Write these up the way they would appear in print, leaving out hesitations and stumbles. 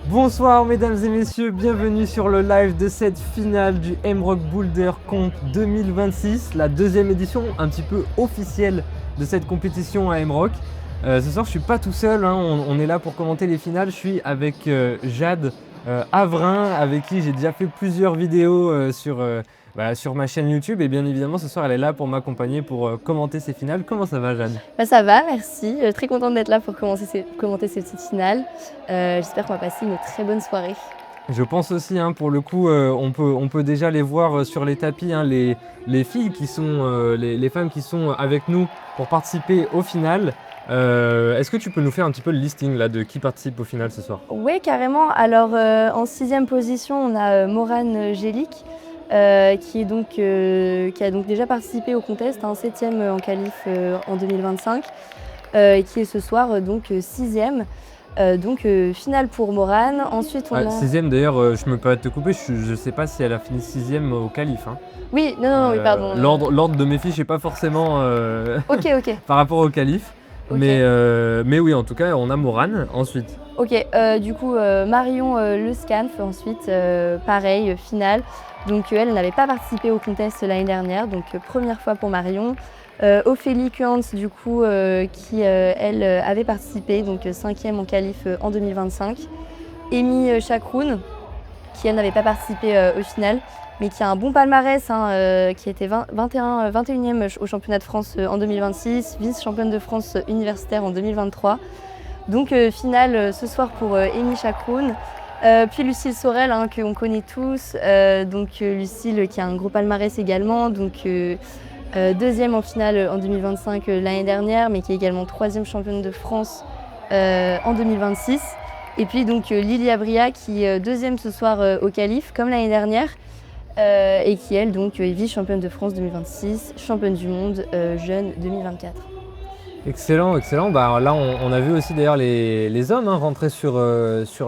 Bonsoir mesdames et messieurs, bienvenue sur le live de cette finale du M-Rock Boulder Comp 2026, la deuxième édition un petit peu officielle de cette compétition à M-Rock. Ce soir je suis pas tout seul, hein, on est là pour commenter les finales, je suis avec Jade Avrin, avec qui j'ai déjà fait plusieurs vidéos sur ma chaîne YouTube, et bien évidemment ce soir elle est là pour m'accompagner pour commenter ces finales. Comment ça va Jade? Ça va, merci. Très contente d'être là pour commenter cette petite finale. J'espère qu'on va passer une très bonne soirée. Je pense aussi, hein, pour le coup, on peut déjà les voir sur les tapis, hein, les filles qui sont, les femmes qui sont avec nous pour participer au final. Est-ce que tu peux nous faire un petit peu le listing là, de qui participe au final ce soir? Oui, carrément. Alors, en 6e position, on a Morane Gélic, qui a donc déjà participé au contest, hein, 7e en qualif en 2025, et qui est ce soir donc 6e. Finale pour Morane. Ensuite, on a... 6e d'ailleurs, je me permets de te couper, je sais pas si elle a fini 6e au qualif. Hein. Oui, non, oui, pardon. L'ordre de mes fiches n'est pas forcément Ok. par rapport au qualif. Ok. Mais oui, en tout cas, on a Morane ensuite. Ok, Marion Le Scanf, ensuite, pareil, finale. Donc elle n'avait pas participé au contest l'année dernière, donc première fois pour Marion. Ophélie Kuantz, du coup, qui elle avait participé, donc 5e en qualif en 2025. Amy Chakroun, qui elle n'avait pas participé au final, mais qui a un bon palmarès, hein, qui était 21e au championnat de France en 2026, vice-championne de France universitaire en 2023. Donc finale ce soir pour Amy Chakroun. Puis Lucille Sorel, hein, qu'on connaît tous. Lucille qui a un gros palmarès également. Deuxième en finale en 2025 l'année dernière, mais qui est également 3e championne de France en 2026. Et puis donc Lily Abria qui est 2e ce soir au qualif, comme l'année dernière. Et qui elle donc est vice-championne de France 2026, championne du monde jeune 2024. Excellent, excellent. Bah, là, on a vu aussi d'ailleurs les hommes, hein, rentrer sur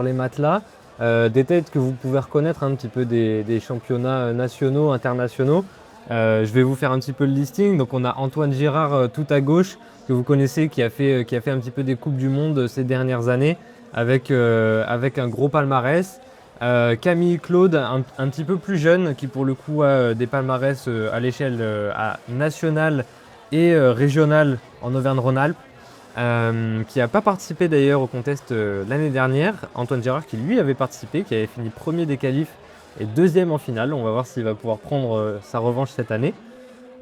les matelas. Des têtes que vous pouvez reconnaître un petit peu des championnats nationaux, internationaux. Je vais vous faire un petit peu le listing. Donc on a Antoine Girard tout à gauche, que vous connaissez, qui a fait un petit peu des Coupes du Monde ces dernières années, avec un gros palmarès. Camille Claude, un petit peu plus jeune, qui pour le coup a des palmarès à l'échelle nationale et régionale en Auvergne-Rhône-Alpes, qui n'a pas participé d'ailleurs au contest l'année dernière. Antoine Girard qui lui avait participé, qui avait fini premier des qualifs et 2e en finale. On va voir s'il va pouvoir prendre sa revanche cette année.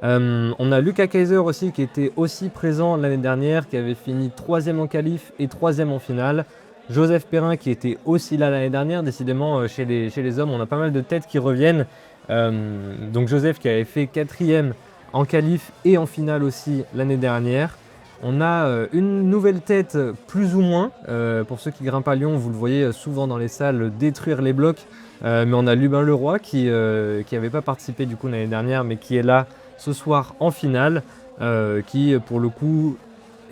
On a Lucas Kaiser aussi, qui était aussi présent l'année dernière, qui avait fini 3e en qualif et 3e en finale. Joseph Perrin qui était aussi là l'année dernière. Décidément, chez les hommes, on a pas mal de têtes qui reviennent. Donc Joseph qui avait fait 4e en qualif et en finale aussi l'année dernière. On a une nouvelle tête plus ou moins. Pour ceux qui grimpent à Lyon, vous le voyez souvent dans les salles détruire les blocs. Mais on a Lubin Leroy qui n'avait pas participé du coup l'année dernière, mais qui est là ce soir en finale, qui pour le coup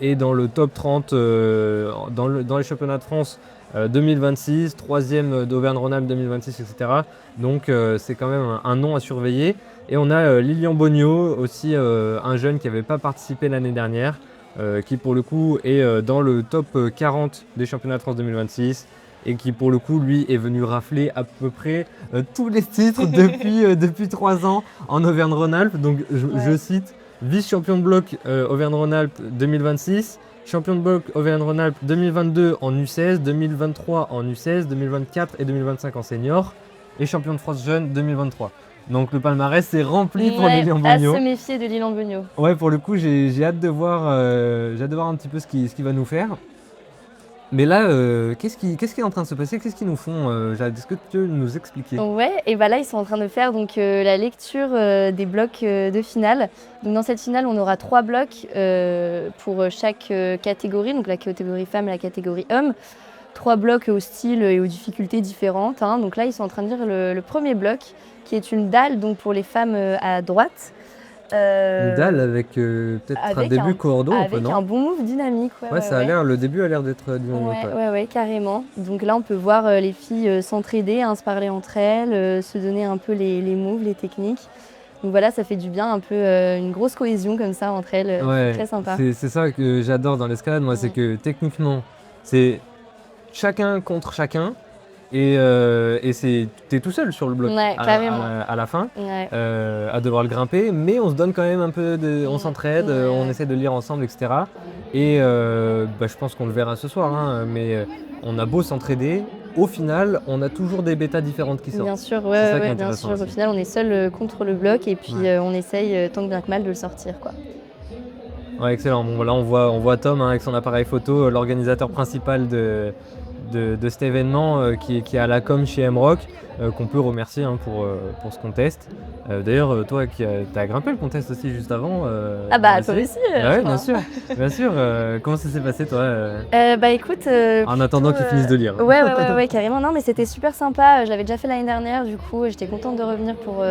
est dans le top 30 dans les championnats de France 2026, 3e d'Auvergne-Rhône-Alpes 2026, etc. Donc c'est quand même un nom à surveiller. Et on a Lilian Bogno, aussi un jeune qui n'avait pas participé l'année dernière, qui pour le coup est dans le top 40 des championnats de France 2026 et qui pour le coup lui est venu rafler à peu près tous les titres depuis 3 ans en Auvergne-Rhône-Alpes. Donc je cite: vice-champion de bloc Auvergne-Rhône-Alpes 2026, champion de bloc Auvergne-Rhône-Alpes 2022 en U16, 2023 en U16, 2024 et 2025 en senior, et champion de France jeune 2023. Donc le palmarès est rempli pour Lilian Bogno. À se méfier de Lilian Bogno. Ouais, pour le coup, j'ai hâte de voir un petit peu ce qu'il va nous faire. Mais là, qu'est-ce qui est en train de se passer? Qu'est-ce qu'ils nous font, Jade? Est-ce que tu peux nous expliquer? Ouais, et bah là ils sont en train de faire donc la lecture des blocs de finale. Donc dans cette finale, on aura 3 blocs pour chaque catégorie, donc la catégorie femme et la catégorie homme. 3 blocs au style et aux difficultés différentes, hein. Donc là, ils sont en train de lire le premier bloc, qui est une dalle donc pour les femmes à droite. Une dalle avec peut-être un début cordeau un peu, Avec non? un bon move dynamique. Ouais, ça a l'air, le début a l'air d'être dynamique. Ouais, carrément. Donc là, on peut voir les filles s'entraider, hein, se parler entre elles, se donner un peu les moves, les techniques. Donc voilà, ça fait du bien, un peu une grosse cohésion comme ça entre elles. Ouais, Très sympa. c'est ça que j'adore dans l'escalade, moi, c'est que techniquement, c'est chacun contre chacun, Et t'es tout seul sur le bloc Ouais, carrément. à la fin, Ouais. à devoir le grimper, mais on se donne quand même un peu on s'entraide, Ouais. on essaie de lire ensemble, etc. Et je pense qu'on le verra ce soir, hein, mais on a beau s'entraider, au final, on a toujours des bêtas différentes qui sortent. Bien sûr, C'est ouais, ça qui est ouais, bien intéressant sûr. Au aussi. final, on est seul contre le bloc et puis Ouais. on essaye tant bien que mal de le sortir, quoi. Ouais, excellent. Bon, voilà, on voit Tom, hein, avec son appareil photo, l'organisateur principal de cet événement, qui est à la com chez MRock, qu'on peut remercier, hein, pour ce contest. D'ailleurs, toi qui as grimpé le contest aussi juste avant. Ah on bah le toi sait. aussi, Bah je ouais, crois, bien hein. sûr, bien sûr. Comment ça s'est passé toi Bah écoute, en attendant plutôt, qu'ils finissent de lire? ouais, carrément. Non, mais c'était super sympa. Je l'avais déjà fait l'année dernière, du coup, j'étais contente de revenir pour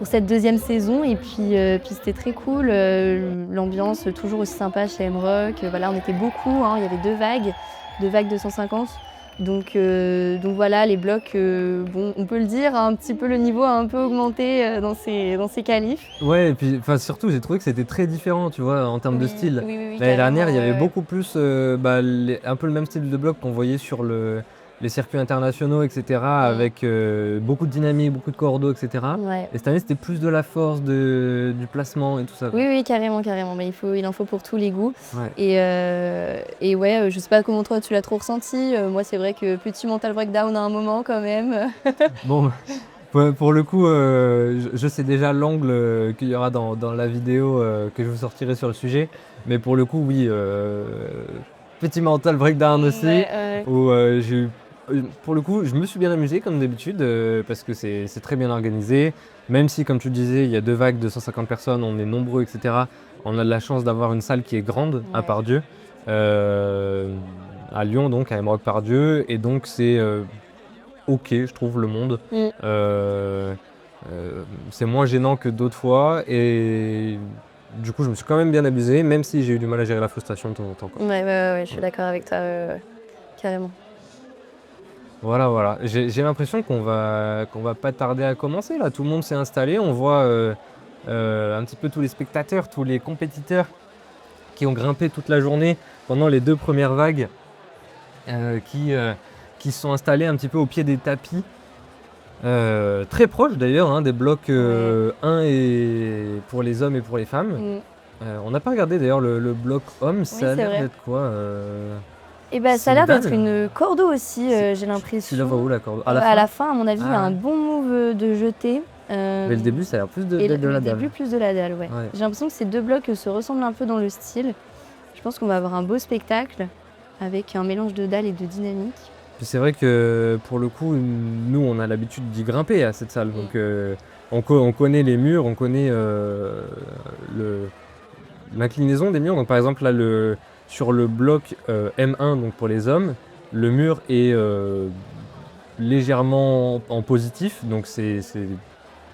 cette deuxième saison. Et puis c'était très cool. L'ambiance toujours aussi sympa chez MRock. Voilà, on était beaucoup, hein, il y avait deux vagues de 150. Donc voilà, les blocs, bon, on peut le dire, un petit peu le niveau a un peu augmenté dans ces qualifs. Ouais, et puis enfin surtout j'ai trouvé que c'était très différent, tu vois, en termes de style. Oui, L'année dernière, il y carrément, avait ouais. beaucoup plus un peu le même style de bloc qu'on voyait sur les circuits internationaux, etc. Avec beaucoup de dynamique, beaucoup de cordeaux, etc. Ouais. Et cette année, c'était plus de la force, du placement et tout ça, quoi. Oui, carrément. Mais il en faut pour tous les goûts. Ouais. Et ouais, je sais pas comment toi tu l'as trop ressenti. Moi, c'est vrai que petit mental breakdown à un moment quand même. Bon, pour le coup, je sais déjà l'angle qu'il y aura dans la vidéo que je vous sortirai sur le sujet. Mais pour le coup, oui, petit mental breakdown aussi. Ouais. Où j'ai eu, pour le coup, je me suis bien amusé comme d'habitude parce que c'est très bien organisé. Même si, comme tu le disais, il y a 2 vagues de 150 personnes, on est nombreux, etc. On a de la chance d'avoir une salle qui est grande à Ouais. Pardieu, à Lyon, donc à MRock Pardieu. Et donc, c'est ok, je trouve, le monde. Mm. Euh, c'est moins gênant que d'autres fois. Et du coup, je me suis quand même bien abusé, même si j'ai eu du mal à gérer la frustration de temps en temps, quoi. Ouais, je suis d'accord avec toi, carrément. Voilà. J'ai l'impression qu'on va pas tarder à commencer là. Tout le monde s'est installé. On voit un petit peu tous les spectateurs, tous les compétiteurs qui ont grimpé toute la journée pendant les 2 premières vagues, qui se sont installés un petit peu au pied des tapis, très proches d'ailleurs, hein, des blocs 1 et pour les hommes et pour les femmes. On n'a pas regardé d'ailleurs le bloc homme. Ça a c'est l'air vrai. d'être quoi Et bah, c'est ça a l'air une d'être dalle. une cordeau aussi, j'ai Tu l'impression. la vois où la corde? À la fin, à mon avis, il y a Ah un ouais. bon move de jeté. Mais le début, ça a l'air plus Et d'être de le la dalle. début, plus de la dalle, ouais. Ouais. J'ai l'impression que ces deux blocs se ressemblent un peu dans le style. Je pense qu'on va avoir un beau spectacle avec un mélange de dalle et de dynamique. Puis c'est vrai que pour le coup, nous, on a l'habitude d'y grimper à cette salle. Donc on connaît les murs, on connaît l'inclinaison des murs. Donc par exemple, là, sur le bloc M1, donc pour les hommes, le mur est légèrement en positif. Donc c'est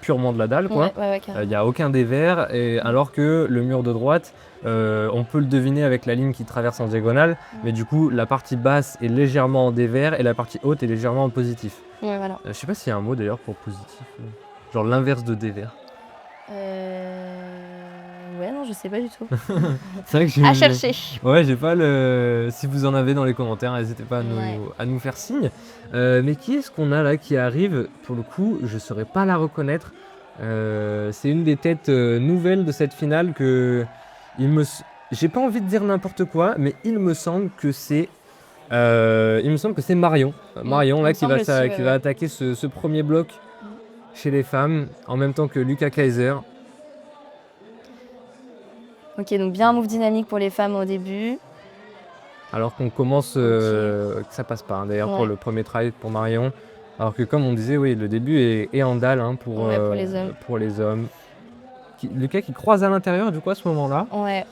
purement de la dalle, quoi. Ouais, Il carrément. n'y a aucun dévers, alors que le mur de droite, on peut le deviner avec la ligne qui traverse en diagonale, mais du coup la partie basse est légèrement en dévers et la partie haute est légèrement en positif. Ouais, voilà. Je sais pas s'il y a un mot d'ailleurs pour positif, genre l'inverse de dévers. Ouais, non, je sais pas du tout. C'est vrai que À chercher. Ouais, j'ai pas le. Si vous en avez dans les commentaires, n'hésitez pas Ouais. à nous faire signe. Mais qui est-ce qu'on a là qui arrive? Pour le coup, je saurais pas la reconnaître. C'est une des têtes nouvelles de cette finale que j'ai pas envie de dire n'importe quoi, mais il me semble que c'est Marion. Marion il là me qui semble va aussi, qui ouais. va attaquer ce premier bloc chez les femmes en même temps que Lucas Kaiser. Ok, donc bien un move dynamique pour les femmes au début. Alors qu'on commence, que ça passe pas, hein, d'ailleurs, pour Ouais. le premier try pour Marion. Alors que comme on disait, oui, le début est en dalle, hein, pour les hommes. pour les hommes. Lucas qui croise à l'intérieur, du coup, à ce moment-là. Ouais.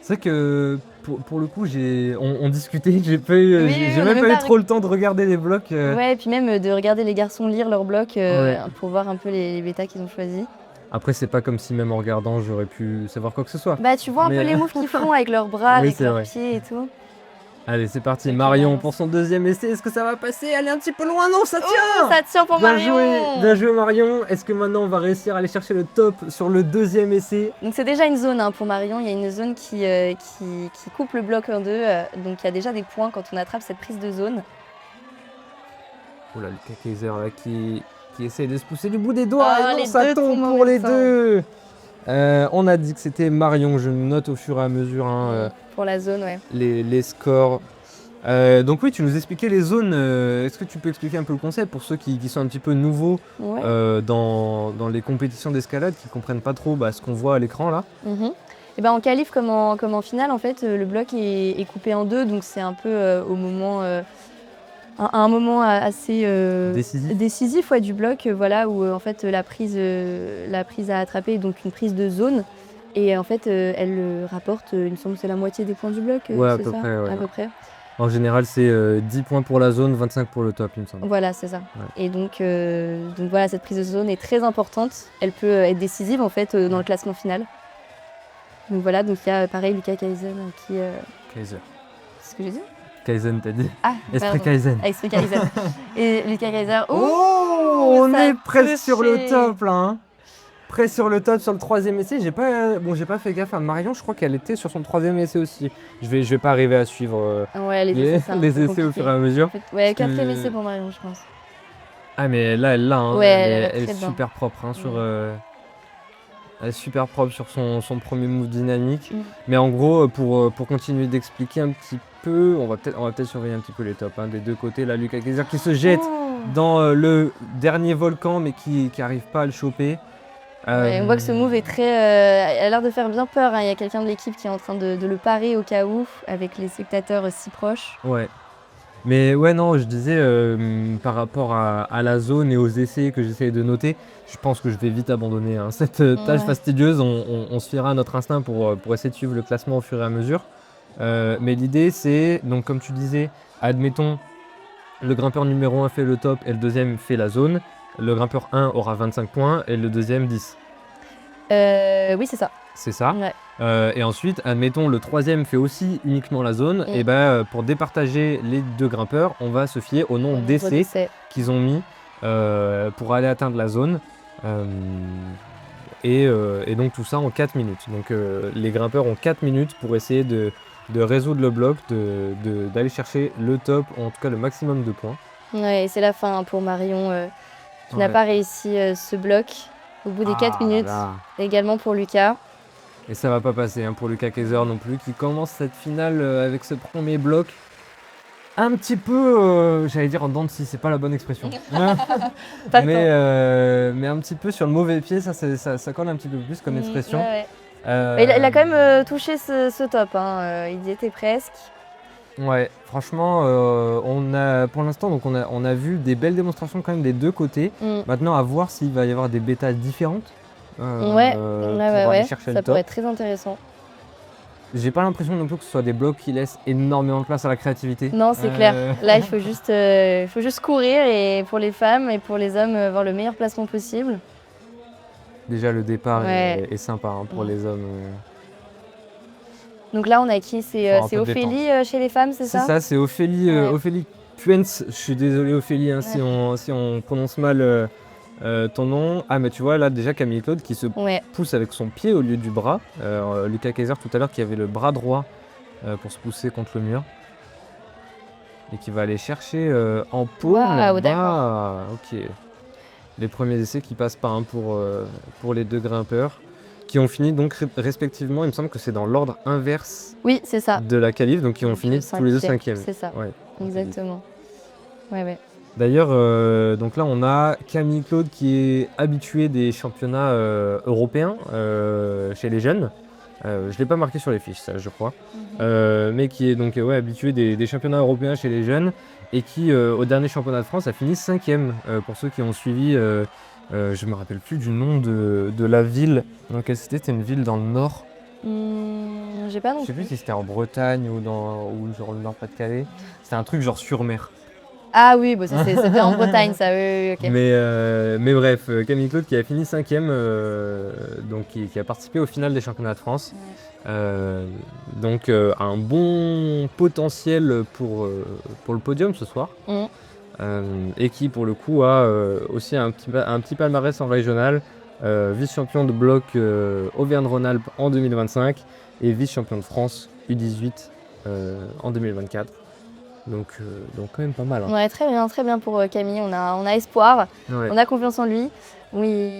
C'est vrai que pour le coup, on discutait, j'ai pas eu, Oui, j'ai on a même même pas eu pas trop le temps de regarder les blocs. Ouais, et puis même de regarder les garçons lire leurs blocs Ouais. pour voir un peu les bêtas qu'ils ont choisis. Après, c'est pas comme si même en regardant, j'aurais pu savoir quoi que ce soit. Bah, tu vois un Mais- peu les moves qu'ils font avec leurs bras, Oui, avec c'est leurs vrai. pieds et tout. Allez, c'est parti. Ok, Marion balance. pour son deuxième essai. Est-ce que ça va passer? Elle est un petit peu loin, non, ça tient! Oh, ça tient pour Bien Marion. joué Marion. Est-ce que maintenant on va réussir à aller chercher le top sur le deuxième essai? Donc c'est déjà une zone hein, pour Marion, il y a une zone qui coupe le bloc en deux, donc il y a déjà des points quand on attrape cette prise de zone. Oula, Lucas Kayser là qui essaye de se pousser du bout des doigts. Ah, et non, les ça deux tombe tombent en pour même les temps. deux. On a dit que c'était Marion, je note au fur et à mesure hein, Pour la zone, ouais. les scores. Donc oui, tu nous expliquais les zones. Est-ce que tu peux expliquer un peu le concept pour ceux qui sont un petit peu nouveaux Ouais. dans les compétitions d'escalade, qui comprennent pas trop ce qu'on voit à l'écran là? Et ben en qualif comme en finale, en fait, le bloc est coupé en deux, donc c'est un peu au moment, un moment assez décisif ouais, du bloc, voilà, où en fait la prise à attraper est donc une prise de zone. Et en fait, elle rapporte, il me semble que c'est la moitié des points du bloc, Ouais, à c'est peu ça? près, ouais. À peu près. En général, c'est 10 points pour la zone, 25 pour le top, il me semble. Voilà, c'est ça. Ouais. Et donc voilà, cette prise de zone est très importante. Elle peut être décisive en fait dans le classement final. Donc voilà, donc il y a pareil Lucas Kaysen qui. Kayser. C'est ce que j'ai dit? Kaizen, t'as dit? Ah, Esprit pardon. Kaizen. Esprit Kaysen. Et Lucas Kayser. Oh, on ça a est presque sur le touché. top là. Hein. Presque sur le top sur le 3e essai. J'ai pas fait gaffe à Marion. Je crois qu'elle était sur son 3e essai aussi. Je vais pas arriver à suivre Ouais, les essais, c'est un les peu essais au compliqué. fur et à mesure. En fait, ouais, Parce que- 4e essai pour Marion, je pense. Ah mais là elle l'a. Hein. Ouais, elle est très bien. super propre. Hein, sur, Ouais. elle est super propre sur son premier move dynamique. Mm. Mais en gros, pour continuer d'expliquer un petit peu, on va peut-être surveiller un petit peu les tops hein, des deux côtés. Là, Lucas Kayser qui se jette dans le dernier volcan, mais qui n'arrive pas à le choper. Ouais, on voit que ce move est très. Elle a l'air de faire bien peur. Hein. Il y a quelqu'un de l'équipe qui est en train de le parer au cas où, avec les spectateurs si proches. Ouais. Mais ouais, non, je disais par rapport à la zone et aux essais que j'essayais de noter, je pense que je vais vite abandonner hein, cette tâche Ouais. fastidieuse. On se fiera à notre instinct pour essayer de suivre le classement au fur et à mesure. Mais l'idée, c'est, donc comme tu disais, admettons, le grimpeur numéro 1 fait le top et le deuxième fait la zone. Le grimpeur 1 aura 25 points et le deuxième 10. Oui, c'est ça. C'est ça. Ouais. Et ensuite, admettons, le troisième fait aussi uniquement la zone. Et pour départager les deux grimpeurs, on va se fier au nombre d'essais qu'ils ont mis pour aller atteindre la zone. Et donc tout ça en 4 minutes. Donc les grimpeurs ont 4 minutes pour essayer de résoudre le bloc, d'aller chercher le top, ou en tout cas le maximum de points. Ouais, et c'est la fin hein, pour Marion qui n'a pas réussi ce bloc au bout des 4 minutes. Là. Également pour Lucas. Et ça va pas passer hein, pour Lucas Kayser non plus, qui commence cette finale avec ce premier bloc. Un petit peu, j'allais dire en dents de scie, c'est pas la bonne expression. mais un petit peu sur le mauvais pied, ça colle un petit peu plus comme expression. Ouais. Il a quand même touché ce top, hein. Il y était presque. Ouais, franchement, pour l'instant, donc on a vu des belles démonstrations quand même des deux côtés. Maintenant, à voir s'il va y avoir des bêtas différentes. Pour aller chercher le ça top. pourrait être très intéressant. J'ai pas l'impression non plus que ce soit des blocs qui laissent énormément de place à la créativité. Non, c'est clair. Là, il faut juste courir et pour les femmes et pour les hommes, avoir le meilleur placement possible. Déjà, le départ est sympa hein, pour les hommes. Donc là, on a qui? C'est Ophélie chez les femmes, c'est ça? C'est ça, c'est Ophélie, Ophélie Puens. Je suis désolé, Ophélie, hein, si on prononce mal ton nom. Ah, mais tu vois, là, déjà, Camille Claude qui se pousse avec son pied au lieu du bras. Lucas Kayser, tout à l'heure, qui avait le bras droit pour se pousser contre le mur. Et qui va aller chercher en paume. Wow, d'accord. Ok. Les premiers essais qui passent par un pour les deux grimpeurs. Qui ont fini donc respectivement, il me semble que c'est dans l'ordre inverse c'est ça. de la qualif, donc ils ont fini tous les deux 5e. C'est ça, ouais, exactement. Ouais. D'ailleurs, donc là on a Camille Claude qui est habituée des championnats européens chez les jeunes. Je ne l'ai pas marqué sur les fiches, ça je crois. Mais qui est donc habituée des championnats européens chez les jeunes et qui au dernier championnat de France a fini 5e pour ceux qui ont suivi. Je me rappelle plus du nom de la ville dans laquelle c'était une ville dans le nord. J'ai pas non plus. Je sais plus si c'était en Bretagne ou genre le Nord-Pas-de-Calais. C'était un truc genre sur mer. Ah oui, bon, c'était en Bretagne ça, oui, ok. Mais bref, Camille Claude qui a fini 5e, donc qui a participé au final des championnats de France. Donc un bon potentiel pour le podium ce soir. Et qui pour le coup a aussi un petit palmarès en régional, vice-champion de bloc Auvergne-Rhône-Alpes en 2025 et vice-champion de France U18 en 2024. Donc quand même pas mal. Hein. Ouais, très bien pour Camille. On a espoir, Ouais. on a confiance en lui. Oui,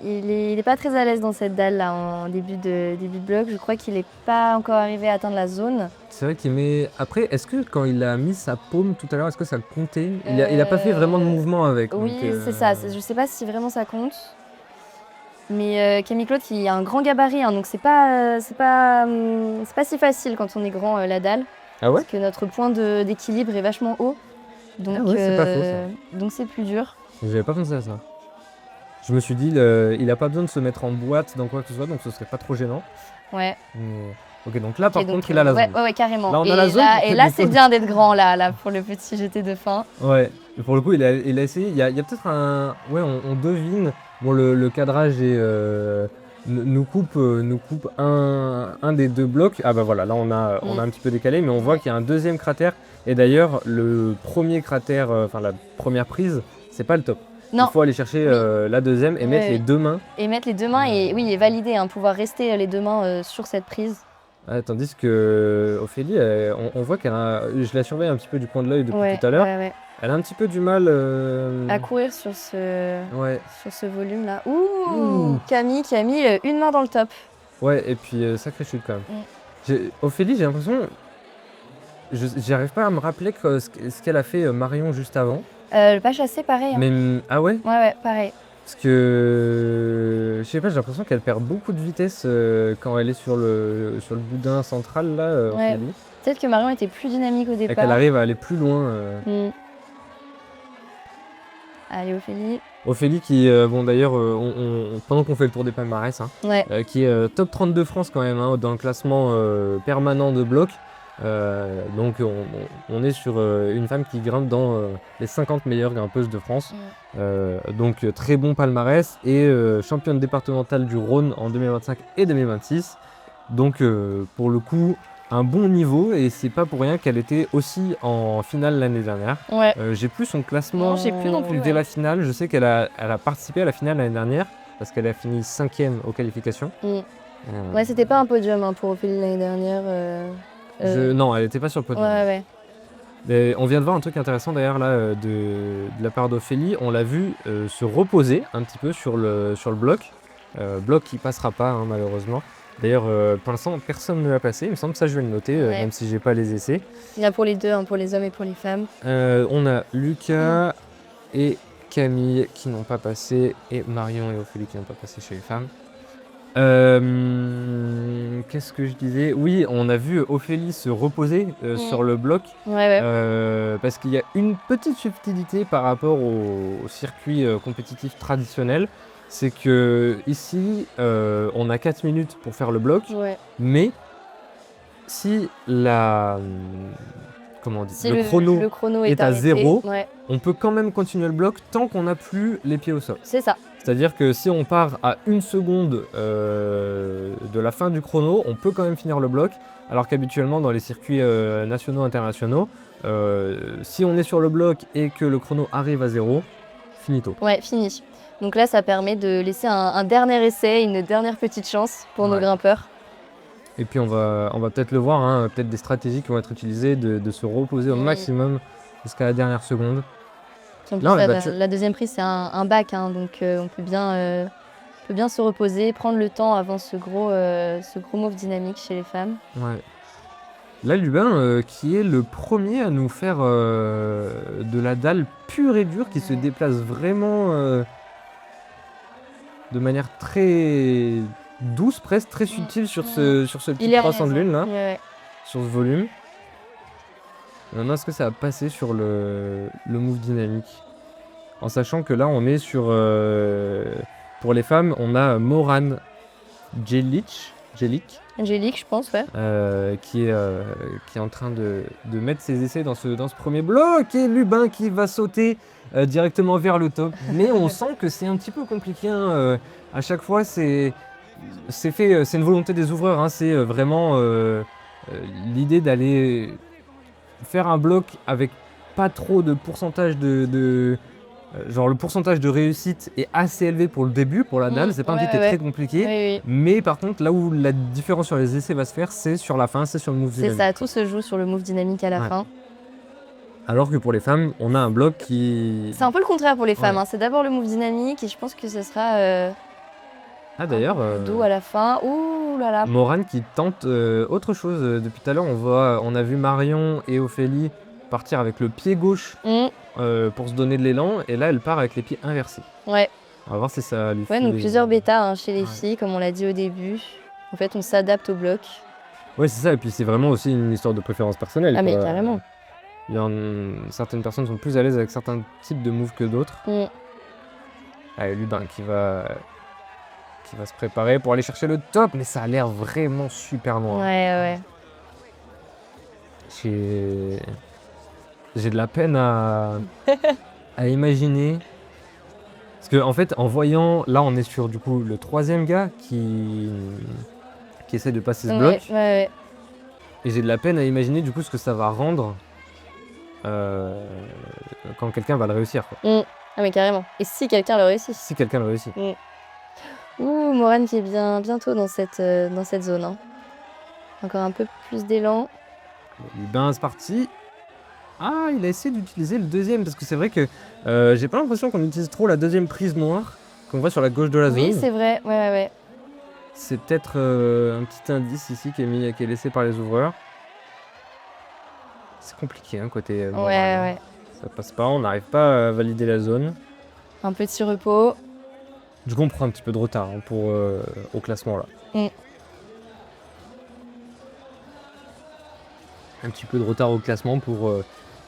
il est pas très à l'aise dans cette dalle là en début de bloc. Je crois qu'il n'est pas encore arrivé à atteindre la zone. C'est vrai qu'il met. Après, est-ce que quand il a mis sa paume tout à l'heure, est-ce que ça comptait? Il a pas fait vraiment de mouvement avec. Oui, donc, c'est ça. Je sais pas si vraiment ça compte. Mais Camille Claude, il a un grand gabarit, hein, donc c'est pas si facile quand on est grand la dalle. Ah ouais? Parce que notre point d'équilibre est vachement haut. Donc Ah ouais, c'est pas faux, ça. donc c'est plus dur. J'avais pas pensé à ça. Je me suis dit, il a pas besoin de se mettre en boîte dans quoi que ce soit, donc ce serait pas trop gênant. Ouais. Mais... Ok, donc là, par donc, contre, il a la zone. Ouais, carrément. Là, on a la zone. Et là, c'est bien d'être grand, là, pour le petit jeté de fin. Ouais, et pour le coup, il a essayé. Il y a peut-être un. Ouais, on devine. Bon, le cadrage est, nous coupe un des deux blocs. Ah bah voilà, là, on a un petit peu décalé, mais on voit qu'il y a un deuxième cratère. Et d'ailleurs, le premier cratère, enfin la première prise, c'est pas le top. Non. Il faut aller chercher la deuxième et mettre les deux mains. Et mettre les deux mains, et oui, et valider, hein, pouvoir rester les deux mains sur cette prise. Ah, tandis que Ophélie, on voit qu'elle a. Je la surveille un petit peu du coin de l'œil depuis tout à l'heure. Ouais. Elle a un petit peu du mal à courir sur ce volume-là. Ouh. Camille qui a mis une main dans le top. Ouais, et puis sacrée chute quand même. Ophélie, j'ai l'impression. J'arrive pas à me rappeler ce qu'elle a fait Marion juste avant. Le pas chassé, pareil. Hein. Mais ah ouais? Ouais, pareil. Parce que je sais pas, j'ai l'impression qu'elle perd beaucoup de vitesse quand elle est sur le boudin central là. Ophélie. Peut-être que Marion était plus dynamique au départ. Et qu'elle arrive à aller plus loin. Allez, Ophélie. Ophélie qui, bon d'ailleurs, pendant qu'on fait le tour des palmarès, hein, qui est top 32 France quand même, hein, dans le classement permanent de bloc. Donc on est sur une femme qui grimpe dans les 50 meilleures grimpeuses de France. Donc très bon palmarès et championne départementale du Rhône en 2025 et 2026. Donc pour le coup, un bon niveau, et c'est pas pour rien qu'elle était aussi en finale l'année dernière. Ouais. J'ai plus son classement non plus, dès la finale. Je sais qu'elle a participé à la finale l'année dernière parce qu'elle a fini 5e aux qualifications. Ouais, c'était pas un podium hein, pour Ophélie l'année dernière. Non, elle n'était pas sur le podium. Ouais. Et on vient de voir un truc intéressant d'ailleurs là de la part d'Ophélie. On l'a vu se reposer un petit peu sur le bloc. Bloc qui passera pas hein, malheureusement. D'ailleurs, pour l'instant, personne ne l'a passé. Il me semble que ça, je vais le noter, même si j'ai pas les essais. Il y en a pour les deux, hein, pour les hommes et pour les femmes. On a Lucas et Camille qui n'ont pas passé, et Marion et Ophélie qui n'ont pas passé chez les femmes. Qu'est-ce que je disais? Oui, on a vu Ophélie se reposer sur le bloc. Parce qu'il y a une petite subtilité par rapport au circuit compétitif traditionnel. C'est que ici, on a 4 minutes pour faire le bloc, mais si le chrono est à 0, on peut quand même continuer le bloc tant qu'on n'a plus les pieds au sol. C'est ça. C'est-à-dire que si on part à 1 seconde de la fin du chrono, on peut quand même finir le bloc, alors qu'habituellement dans les circuits nationaux, internationaux, si on est sur le bloc et que le chrono arrive à 0, finito. Ouais, fini. Donc là, ça permet de laisser un dernier essai, une dernière petite chance pour nos grimpeurs. Et puis on va peut-être le voir, hein, peut-être des stratégies qui vont être utilisées de se reposer au maximum jusqu'à la dernière seconde. En plus, la deuxième prise, c'est un bac, hein, donc on peut bien se reposer, prendre le temps avant ce gros move dynamique chez les femmes. Ouais. Là, Lubin, qui est le premier à nous faire de la dalle pure et dure, qui se déplace vraiment de manière très douce, presque très subtile sur ce petit croissant de lune là, sur ce volume. Maintenant, est-ce que ça va passer sur le move dynamique? En sachant que là, on est sur pour les femmes, on a Morane Jelic, je pense, qui est en train de mettre ses essais dans ce premier bloc, et Lubin qui va sauter directement vers le top. Mais on sent que c'est un petit peu compliqué. Hein, à chaque fois, c'est une volonté des ouvreurs. Hein, c'est vraiment l'idée d'aller faire un bloc avec pas trop de pourcentage genre le pourcentage de réussite est assez élevé pour le début, pour la dalle, c'est pas un truc qui est très compliqué, mais par contre là où la différence sur les essais va se faire, c'est sur la fin, c'est sur le move dynamique. C'est ça, tout se joue sur le move dynamique à la fin. Alors que pour les femmes, on a un bloc qui... C'est un peu le contraire pour les femmes. Ouais. Hein. C'est d'abord le move dynamique et je pense que ce sera Ah d'ailleurs, dos à la fin. Ouh là là. Morane qui tente autre chose. Depuis tout à l'heure, on a vu Marion et Ophélie partir avec le pied gauche pour se donner de l'élan. Et là, elle part avec les pieds inversés. Ouais. On va voir si ça lui fait... Ouais, donc plusieurs bêtas hein, chez les filles, comme on l'a dit au début. En fait, on s'adapte au bloc. Ouais, c'est ça. Et puis c'est vraiment aussi une histoire de préférence personnelle. Ah, mais quoi. carrément. Certaines personnes sont plus à l'aise avec certains types de moves que d'autres. Allez, Lubin qui va se préparer pour aller chercher le top, mais ça a l'air vraiment super loin. Ouais. J'ai de la peine à imaginer. Parce que en fait, en voyant, là on est sur du coup le 3e gars qui essaie de passer ce bloc. Ouais. Et j'ai de la peine à imaginer du coup ce que ça va rendre quand quelqu'un va le réussir. Quoi. Ah mais carrément. Et si quelqu'un le réussit. Si quelqu'un le réussit. Ouh, Morane qui est bientôt dans cette zone. Hein. Encore un peu plus d'élan. Ben c'est parti. Ah, il a essayé d'utiliser le 2e, parce que c'est vrai que j'ai pas l'impression qu'on utilise trop la 2e prise noire qu'on voit sur la gauche de la zone. Oui, c'est vrai, ouais. C'est peut-être un petit indice ici qui est laissé par les ouvreurs. C'est compliqué hein, côté Morane. Ouais. Ça passe pas, on n'arrive pas à valider la zone. Un petit repos. Du coup, on prend un petit peu de retard hein, au classement là. Un petit peu de retard au classement pour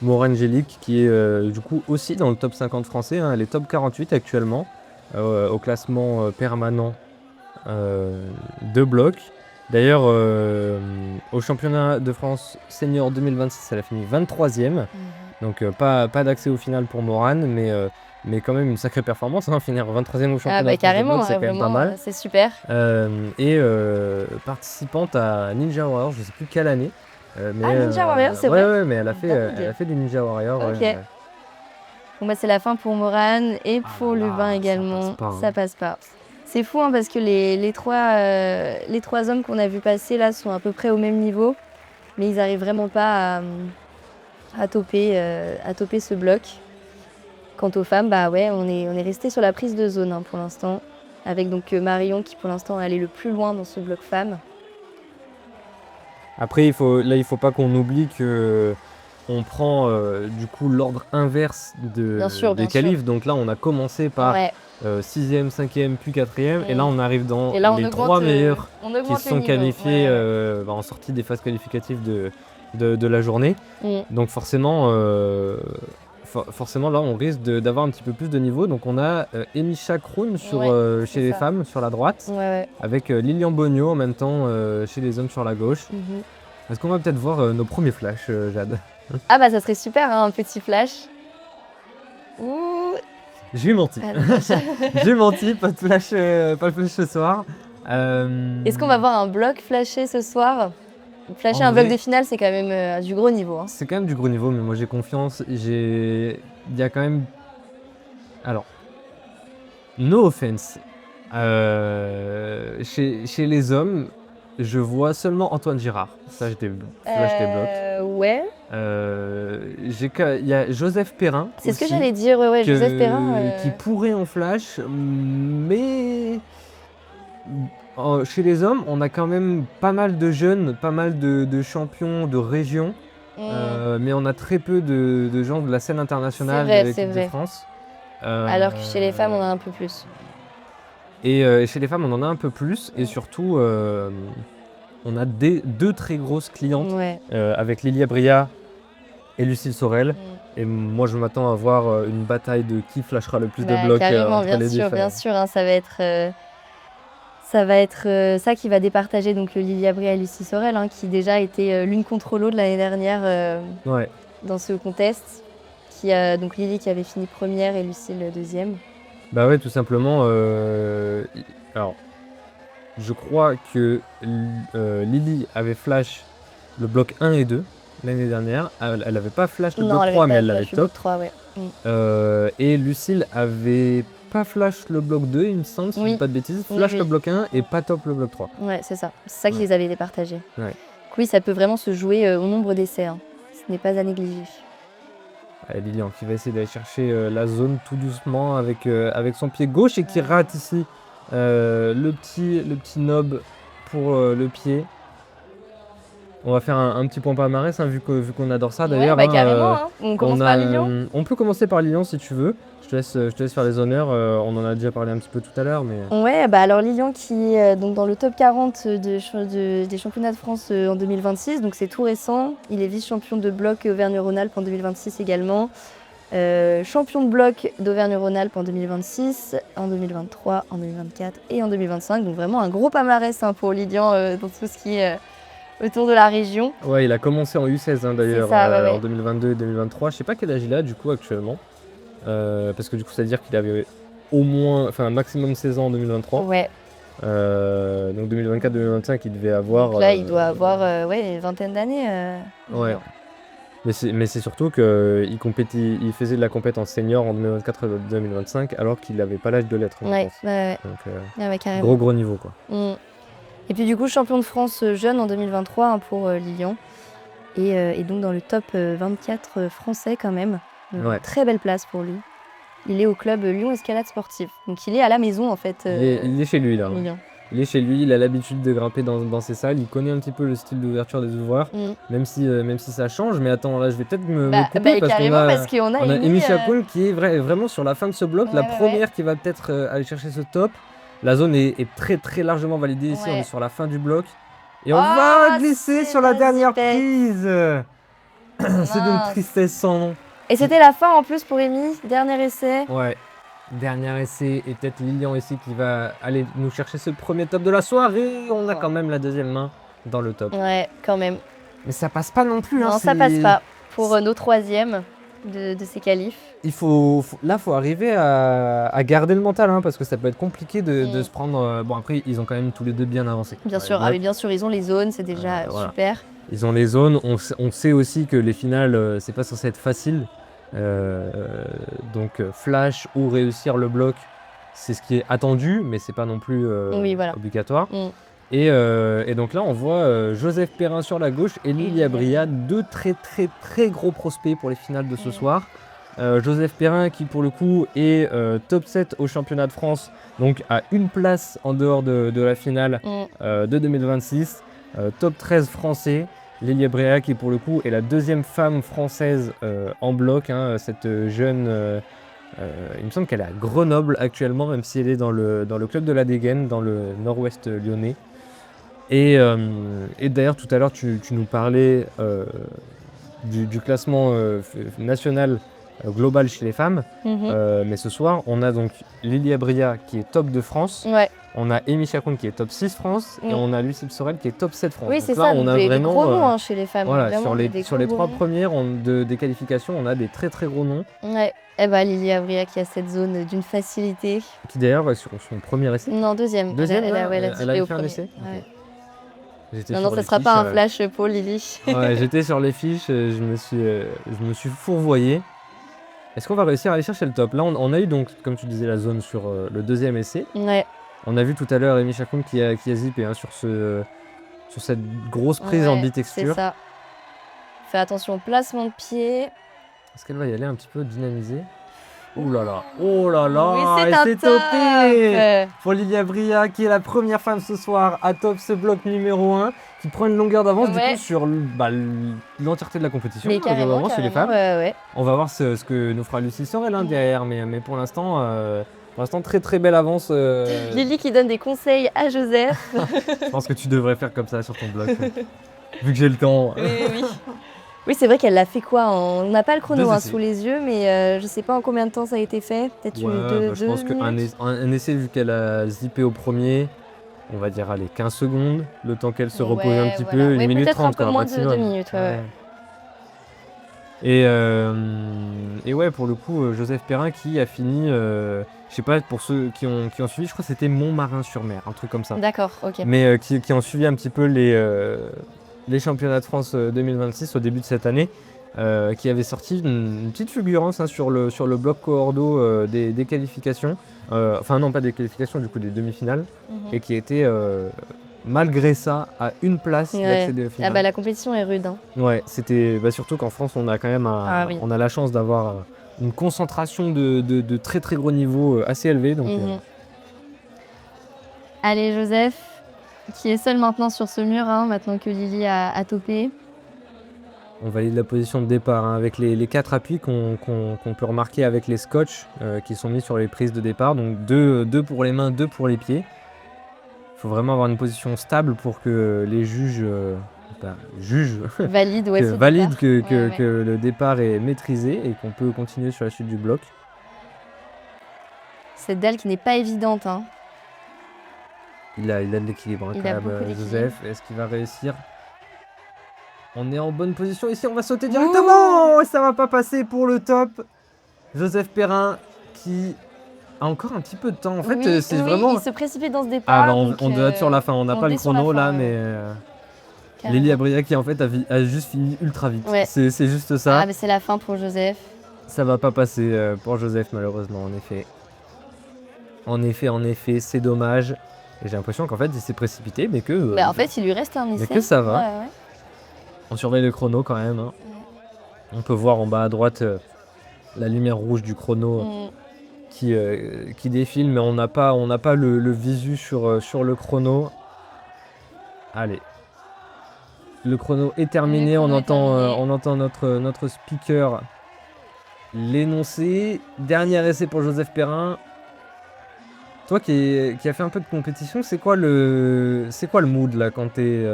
Morane Gélique qui est du coup aussi dans le top 50 français. Hein. Elle est top 48 actuellement au classement permanent de bloc. D'ailleurs, au championnat de France senior 2026, elle a fini 23e. Donc pas d'accès au final pour Morane, mais quand même une sacrée performance. Hein, finir 23e au championnat Ah bah carrément, bloc, c'est quand même pas mal. C'est super. Et participante à Ninja Warrior, je sais plus quelle année. Ninja Warrior, c'est vrai. Ouais, mais elle a fait du Ninja Warrior. Ok. Bon bah c'est la fin pour Morane et pour Lubin également. Ça passe pas. C'est fou hein, parce que les trois hommes qu'on a vu passer là sont à peu près au même niveau, mais ils n'arrivent vraiment pas à toper ce bloc. Quant aux femmes, bah ouais, on est resté sur la prise de zone hein, pour l'instant, avec donc Marion qui pour l'instant est allée le plus loin dans ce bloc femmes. Après, il faut pas qu'on oublie que on prend du coup l'ordre inverse des qualifs. Donc là, on a commencé par 6e, 5e, puis 4e. Et là, on arrive dans les 3 meilleurs qui se sont qualifiés en sortie des phases qualificatives de la journée. Donc forcément, là, on risque d'avoir un petit peu plus de niveau. Donc on a Emisha Kroon chez les femmes sur la droite, avec Lilian Bogno en même temps chez les hommes sur la gauche. Est-ce qu'on va peut-être voir nos premiers flashs, Jade? Ah bah ça serait super, hein, un petit flash. Ouh. J'ai menti. J'ai menti, pas de flash ce soir. Est-ce qu'on va voir un bloc flashé ce soir? Flasher un bloc de finale, c'est quand même du gros niveau. Hein. C'est quand même du gros niveau, mais moi j'ai confiance. Il y a quand même... Alors, no offense. Chez les hommes, je vois seulement Antoine Girard. Flash des blocs. Ouais. Il y a Joseph Perrin. C'est ce que j'allais dire, ouais, Joseph Perrin. Qui pourrait en flash, mais... Chez les hommes, on a quand même pas mal de jeunes, pas mal de champions de région, mais on a très peu de gens de la scène internationale de l'équipe de France. Alors que chez les femmes, on a un peu plus. Et chez les femmes, on en a un peu plus, et surtout, on a deux très grosses clientes, avec Lilia Bria et Lucille Sorel. Et moi, je m'attends à voir une bataille de qui flashera le plus de blocs carrément, entre les deux. Bien sûr, hein, ça va être ça qui va départager donc Lilia Bria et Lucie Sorel, hein, qui déjà étaient l'une contre l'autre l'année dernière dans ce contest. Donc Lily qui avait fini première et Lucie le deuxième. Bah ouais, tout simplement. Alors, je crois que Lily avait flash le bloc 1 et 2 l'année dernière. Elle n'avait pas flash le bloc 3, mais elle l'avait top. 3, ouais. Et Lucille avait pas flash le bloc 2, il me semble, si je dis pas de bêtises. Flash le bloc 1 et pas top le bloc 3. Ouais, c'est ça. C'est ça qui les avait départagés. Ouais. Oui, ça peut vraiment se jouer au nombre d'essais. Hein. Ce n'est pas à négliger. Lilian qui va essayer d'aller chercher la zone tout doucement avec son pied gauche et qui rate ici le petit knob pour le pied. On va faire un petit point palmarès vu qu'on adore ça d'ailleurs. Ouais, carrément, on commence par Lilian. On peut commencer par Lilian si tu veux. Je te laisse faire les honneurs. On en a déjà parlé un petit peu tout à l'heure. Mais... Ouais, alors Lilian qui est donc dans le top 40 des championnats de France en 2026, donc c'est tout récent. Il est vice-champion de bloc Auvergne-Rhône-Alpes en 2026 également. Champion de bloc d'Auvergne-Rhône-Alpes en 2026, en 2023, en 2024 et en 2025. Donc vraiment un gros palmarès pour Lilian dans tout ce qui est autour de la région. Ouais, il a commencé en U16 d'ailleurs, ouais. en 2022 et 2023. Je sais pas quel âge il a du coup actuellement. Parce que du coup ça veut dire qu'il avait au moins, un maximum 16 ans en 2023. Ouais. Donc 2024-2025 il devait avoir... Donc là il doit avoir une vingtaine d'années. Ouais. Mais c'est surtout qu'il faisait de la compétition senior en 2024-2025 alors qu'il n'avait pas l'âge de l'être. Ouais. Donc carrément. gros niveau quoi. Et puis du coup champion de France jeune en 2023 pour Lilian. Et donc dans le top 24 français quand même. Donc, très belle place pour lui. Il est au club Lyon Escalade Sportive. Donc il est à la maison en fait. Il est chez lui là. Lilian. Il est chez lui, il a l'habitude de grimper dans ses salles, il connaît un petit peu le style d'ouverture des ouvreurs, même si ça change. Mais attends, là je vais peut-être me couper parce qu'on a Amy Chakoun qui est vraiment sur la fin de ce bloc, la première qui va peut-être aller chercher ce top. La zone est très très largement validée ici, on est sur la fin du bloc. Et on va glisser sur la dernière prise. C'est d'une tristesse sans nom. Et c'était la fin en plus pour Amy, dernier essai. Ouais. Dernier essai et peut-être Lilian ici qui va aller nous chercher ce premier top de la soirée. On a quand même la deuxième main dans le top. Ouais, quand même. Mais ça passe pas non plus. Non, ça passe pas pour nos troisièmes de ces qualifs. Il faut arriver à garder le mental parce que ça peut être compliqué de se prendre... Bon après, ils ont quand même tous les deux bien avancé. Bien sûr, bien sûr, ils ont les zones, c'est déjà super. Ils ont les zones. On sait aussi que les finales, c'est pas censé être facile. Donc flash ou réussir le bloc, c'est ce qui est attendu, mais c'est pas non plus obligatoire. Et donc là on voit Joseph Perrin sur la gauche et Lilia Bria, deux très très très gros prospects pour les finales de ce soir. Joseph Perrin qui pour le coup est top 7 au championnat de France, donc à une place en dehors de la finale de 2026, top 13 français. Lilia Brea qui pour le coup est la deuxième femme française en bloc, cette jeune, il me semble qu'elle est à Grenoble actuellement, même si elle est dans le club de la Dégaine, dans le nord-ouest lyonnais. Et d'ailleurs tout à l'heure tu nous parlais du classement national global chez les femmes, mais ce soir on a donc Lilia Bria qui est top de France. On a Amy Chakoun qui est top 6 France et on a Lucille Sorel qui est top 7 France. Oui, c'est ça, on a vraiment des gros noms chez les femmes. Voilà, sur les trois premières des qualifications, on a des très très gros noms. Ouais, et Lilia Bria qui a cette zone d'une facilité. Qui d'ailleurs va sur son premier essai. Non, deuxième. Elle a fait un essai. Non, ça ne sera pas un flash pour Lily. Ouais, j'étais sur les fiches, je me suis fourvoyé. Est-ce qu'on va réussir à aller chercher le top? Là, on a eu donc, comme tu disais, la zone sur le deuxième essai. Ouais. On a vu tout à l'heure Amy Chakoun qui a zippé sur cette grosse prise en bitexture. C'est ça. Fais attention au placement de pied. Est-ce qu'elle va y aller un petit peu dynamisée? Oh là là, oui, elle s'est topée pour Lilia Bria qui est la première femme ce soir à top ce bloc numéro 1 qui prend une longueur d'avance du coup sur l'entièreté de la compétition. Mais carrément, chez les femmes. Ouais. On va voir ce que nous fera Lucille Sorel derrière, mais pour l'instant, très très belle avance. Lily qui donne des conseils à Joseph. Je pense que tu devrais faire comme ça sur ton bloc, vu que j'ai le temps. Oui. Oui, c'est vrai qu'elle l'a fait quoi on n'a pas le chrono sous les yeux, mais je sais pas en combien de temps ça a été fait. Peut-être je pense qu'un essai, vu qu'elle a zippé au premier, on va dire 15 secondes, le temps qu'elle se repose un petit peu, 1 minute 30 peut-être un peu moins de 2 minutes. Et ouais, pour le coup, Joseph Perrin qui a fini, je sais pas, pour ceux qui ont suivi, je crois que c'était Montmarin-sur-Mer, un truc comme ça. D'accord, ok. Mais qui ont suivi un petit peu les championnats de France 2026 au début de cette année, qui avait sorti une petite fulgurance sur le bloc coordo des qualifications, enfin non pas des qualifications, du coup des demi-finales, et qui était malgré ça, à une place Ouais. d'accéder au Ah final. bah la compétition est rude. Hein. Ouais, c'était surtout qu'en France, on a quand même Oui. on a la chance d'avoir une concentration de très très gros niveau assez élevé. Donc, Allez Joseph, qui est seul maintenant sur ce mur, hein, maintenant que Lily a topé. on valide la position de départ hein, avec les 4 appuis qu'on peut remarquer avec les scotch qui sont mis sur les prises de départ. Donc 2 pour les mains, 2 pour les pieds. Il faut vraiment avoir une position stable pour que les juges jugent Valide, ouais, ce valide départ. Ouais. que le départ est maîtrisé et qu'on peut continuer sur la suite du bloc. Cette dalle qui n'est pas évidente. Hein. Il a de l'équilibre hein, Il quand a même, beaucoup d'équilibre. Joseph. Est-ce qu'il va réussir? On est en bonne position ici, on va sauter directement. Oh, ça va pas passer pour le top. Joseph Perrin qui a encore un petit peu de temps. En fait, Oui, c'est oui, vraiment... il se précipite dans ce départ. Ah bah donc, on doit être sur la fin, on n'a on pas le est sur la chrono fin, là, ouais. mais Carrément. Lily Abria qui en fait a juste fini ultra vite. Ouais. C'est juste ça. Ah mais c'est la fin pour Joseph. Ça va pas passer pour Joseph malheureusement en effet. En effet, c'est dommage. Et j'ai l'impression qu'en fait il s'est précipité, mais que... Bah, en fait, il lui reste un essai. mais que ça va. Ouais. On surveille le chrono quand même. Hein. On peut voir en bas à droite la lumière rouge du chrono qui défile, mais on n'a pas le visu sur le chrono. Allez. Le chrono est terminé, on entend notre speaker l'énoncer. Dernier essai pour Joseph Perrin. Toi qui a fait un peu de compétition, c'est quoi le mood là quand t'es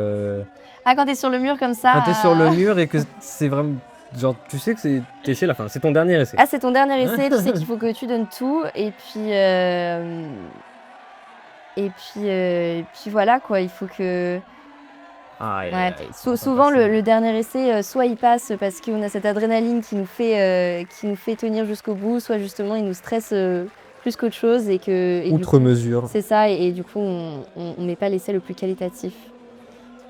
quand t'es sur le mur comme ça. quand t'es sur le mur et que c'est vraiment genre tu sais que c'est la fin, c'est ton dernier essai. Ah, c'est ton dernier essai, tu sais qu'il faut que tu donnes tout et puis voilà quoi, il faut que souvent le dernier essai soit il passe parce qu'on a cette adrénaline qui nous fait tenir jusqu'au bout, soit justement il nous stresse plus qu'autre chose et que outre mesure. C'est ça et du coup on met pas l'essai le plus qualitatif.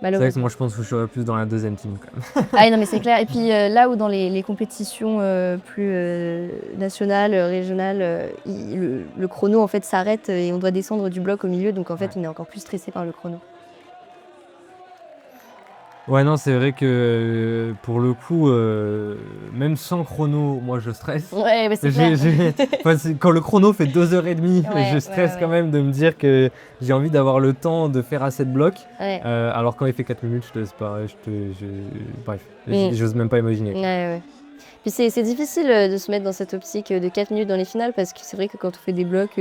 C'est vrai que moi je pense que je serais plus dans la deuxième team quand même. Ah non mais c'est clair. Et puis là où dans les compétitions plus nationales, régionales, le chrono en fait s'arrête et on doit descendre du bloc au milieu, donc en fait on est encore plus stressé par le chrono. Ouais non c'est vrai que pour le coup même sans chrono moi je stresse. Ouais mais c'est clair. Quand le chrono fait 2h30 je stresse ouais. quand même de me dire que j'ai envie d'avoir le temps de faire assez de blocs. Ouais. Alors quand il fait 4 minutes je te laisse pas, bref, j'ose même pas imaginer. Ouais. Puis c'est difficile de se mettre dans cette optique de 4 minutes dans les finales parce que c'est vrai que quand on fait des blocs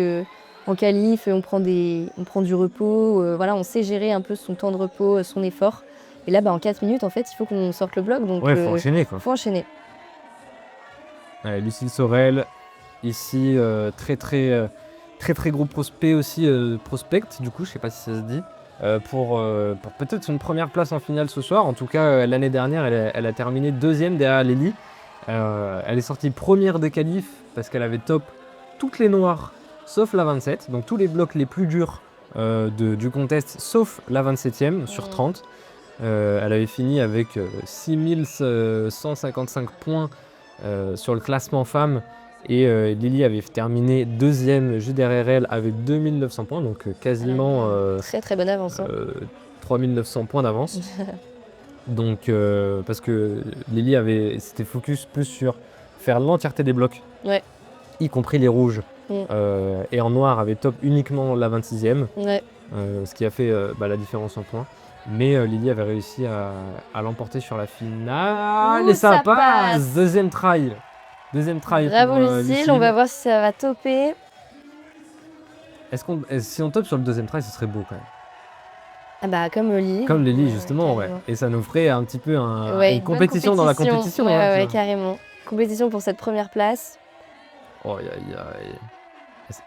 en qualif, on prend du repos, voilà, on sait gérer un peu son temps de repos, son effort. Et là, en 4 minutes, en fait, il faut qu'on sorte le bloc. Donc, ouais, faut enchaîner quoi. Faut enchaîner. Allez, Lucille Sorel, ici, très gros prospect aussi, prospect, du coup, je sais pas si ça se dit, pour peut-être une première place en finale ce soir. En tout cas, l'année dernière, elle a terminé 2e derrière Lily. Elle est sortie première des qualifs parce qu'elle avait top toutes les noires sauf la 27, donc tous les blocs les plus durs du contest sauf la 27e sur 30. Elle avait fini avec 6155 points sur le classement femmes et Lily avait terminé 2e juste derrière elle avec 2900 points, donc quasiment très bonne avance. 3900 points d'avance. Donc parce que Lily s'était focus plus sur faire l'entièreté des blocs, y compris les rouges, et en noir avait top uniquement la 26e, ce qui a fait la différence en points. Mais Lily avait réussi à l'emporter sur la finale. Et ça passe. Deuxième try. Bravo Lucille, on va voir si ça va topper. Si on top sur le deuxième try, ce serait beau quand même. Ah bah comme Lily. Comme Lily justement, ouais. Et ça nous ferait un petit peu une compétition dans la compétition. Ouais, carrément. Compétition pour cette première place. Oh,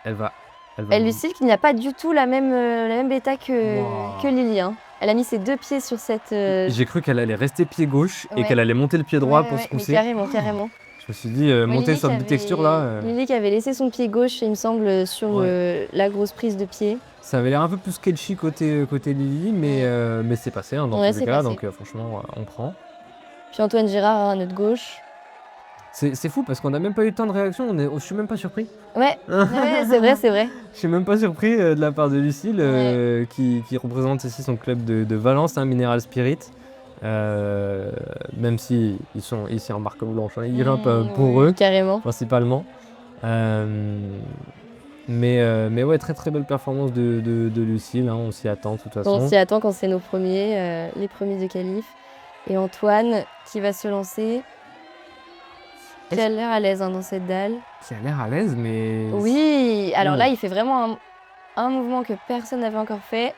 elle va. Lucille qui n'a pas du tout la même bêta que Lily. Hein. Elle a mis ses 2 pieds sur cette... J'ai cru qu'elle allait rester pied gauche et qu'elle allait monter le pied droit pour se pousser. Carrément. Je me suis dit, monter sur cette texture là... Lily qui avait laissé son pied gauche, il me semble, sur la grosse prise de pied. Ça avait l'air un peu plus sketchy côté Lily, mais c'est passé dans tous les cas, donc franchement, on prend. Puis Antoine Girard à notre gauche. C'est fou parce qu'on n'a même pas eu tant de réactions, je suis même pas surpris. Ouais, ouais, c'est vrai, c'est vrai. Je suis même pas surpris de la part de Lucille, Ouais. qui représente ici son club de Valence, hein, Mineral Spirit. Même si ils sont ici en marque blanche, hein, ils grimpent pour Oui, eux carrément. principalement. Mais ouais, très très belle performance de Lucille, hein, on s'y attend de toute On façon. s'y attend quand c'est nos premiers, les premiers de qualif. Et Antoine qui va se lancer, qui a l'air à l'aise hein, dans cette dalle. Qui a l'air à l'aise, mais. Oui, alors Oh. là, il fait vraiment un mouvement que personne n'avait encore fait.